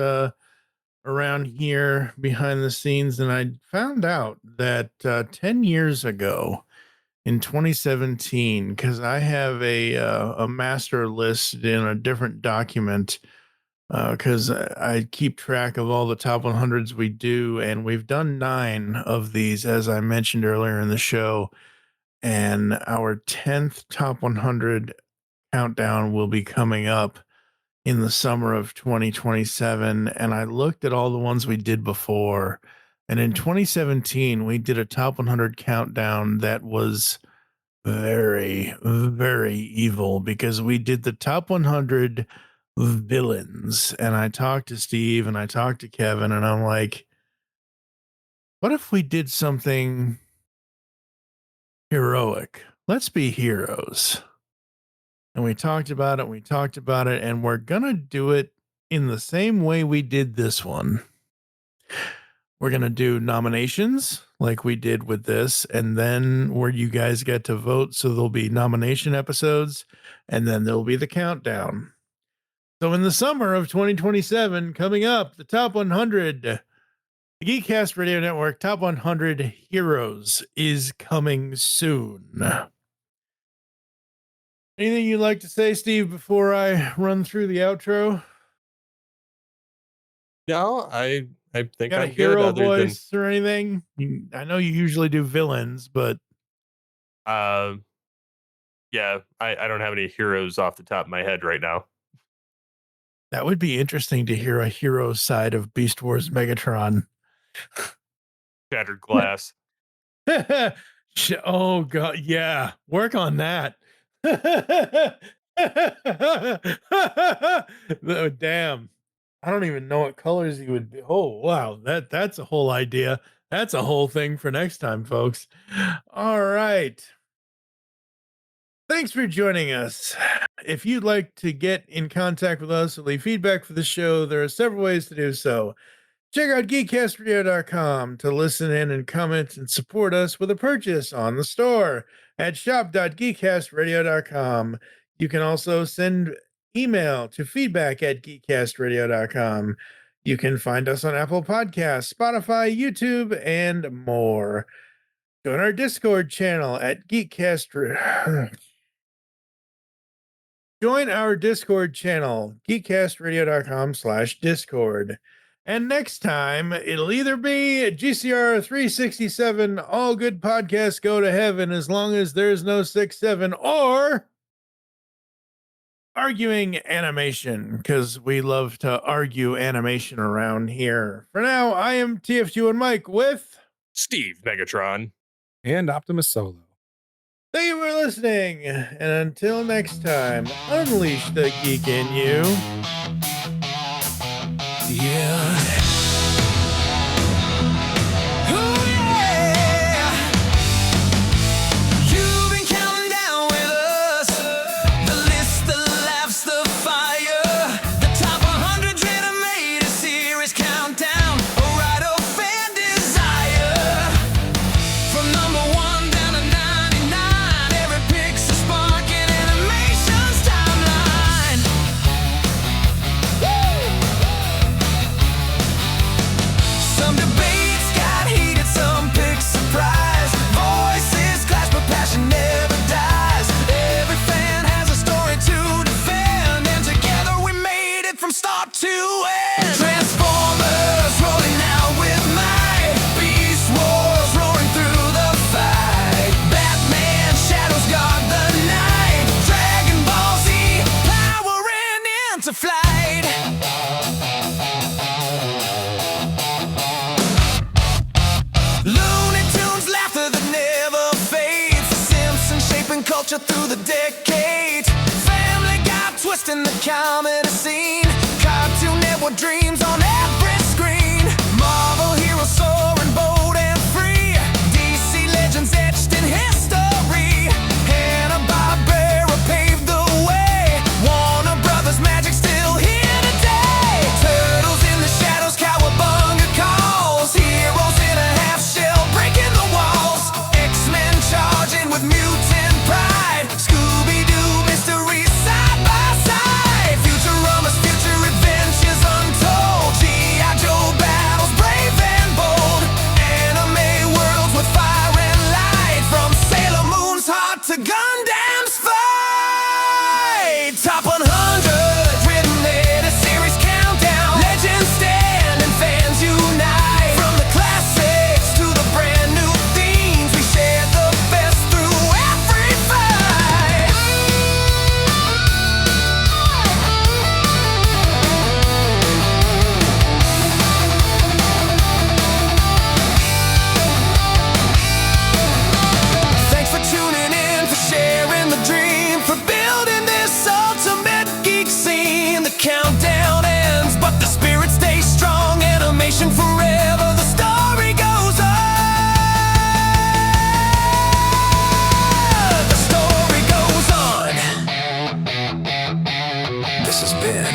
around here behind the scenes, and I found out that 10 years ago, in 2017, because I have a master list in a different document, because I keep track of all the top 100s we do, and we've done 9 of these, as I mentioned earlier in the show. And our 10th top 100 countdown will be coming up in the summer of 2027. And I looked at all the ones we did before. And in 2017, we did a top 100 countdown that was very, very evil, because we did the top 100 villains. And I talked to Steve and I talked to Kevin, and I'm like, what if we did something heroic? Let's be heroes. And we talked about it, and we're gonna do it in the same way we did this one. We're gonna do nominations like we did with this, and then where you guys get to vote. So there'll be nomination episodes, and then there'll be the countdown. So in the summer of 2027, coming up, the top 100, the Geekcast Radio Network Top 100 Heroes is coming soon. Anything you'd like to say, Steve, before I run through the outro? No, I think Got a I'm hero good. voice or anything? I know you usually do villains, but yeah, I don't have any heroes off the top of my head right now. that would be interesting to hear a hero side of Beast Wars Megatron. Shattered glass. Oh god, yeah, work on that. Oh, damn, I don't even know what colors he would be. Oh wow, that's a whole idea. That's a whole thing for next time, folks. All right, thanks for joining us. If you'd like to get in contact with us or leave feedback for the show, there are several ways to do so. Check out geekcastradio.com to listen in and comment and support us with a purchase on the store at shop.geekcastradio.com. You can also send email to feedback@geekcastradio.com. You can find us on Apple Podcasts, Spotify, YouTube, and more. Join our Discord channel at Join our Discord channel, geekcastradio.com/Discord. And next time, it'll either be GCR 367, all good podcasts go to heaven as long as there's no 6-7, or arguing animation, because we love to argue animation around here. For now, I am TFG and Mike with Steve Megatron. And OptimusSolo. Thank you for listening. And until next time, unleash the geek in you. Yeah. Ooh, yeah. You've been counting down with us. The list, the laughs, the fire. The top 100 animated series countdown. A ride of fan desire. From number 1 down to 99. Every pixel spark in animation's timeline. Woo! Some debates got heated, some pick surprise. Voices clash, but passion never dies. Every fan has a story to defend, and together we made it from start to end. Transformers rolling out with might. Beast Wars roaring through the fight. Batman shadows guard the night. Dragon Ball Z powering into flight. Looney Tunes laughter that never fades. Simpsons shaping culture through the decades. Family Guy twisting the comedy scene. Cartoon Network dreams on every screen. Marvel heroes soaring bold and free. DC legends etched in history. Hanna-Barbera paved the way. Warner Brothers magic still here today.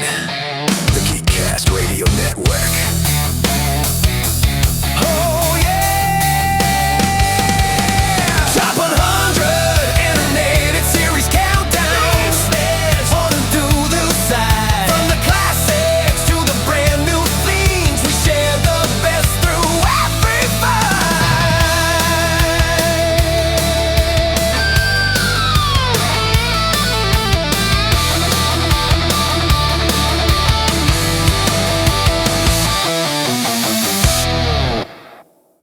The Geekcast Radio Network.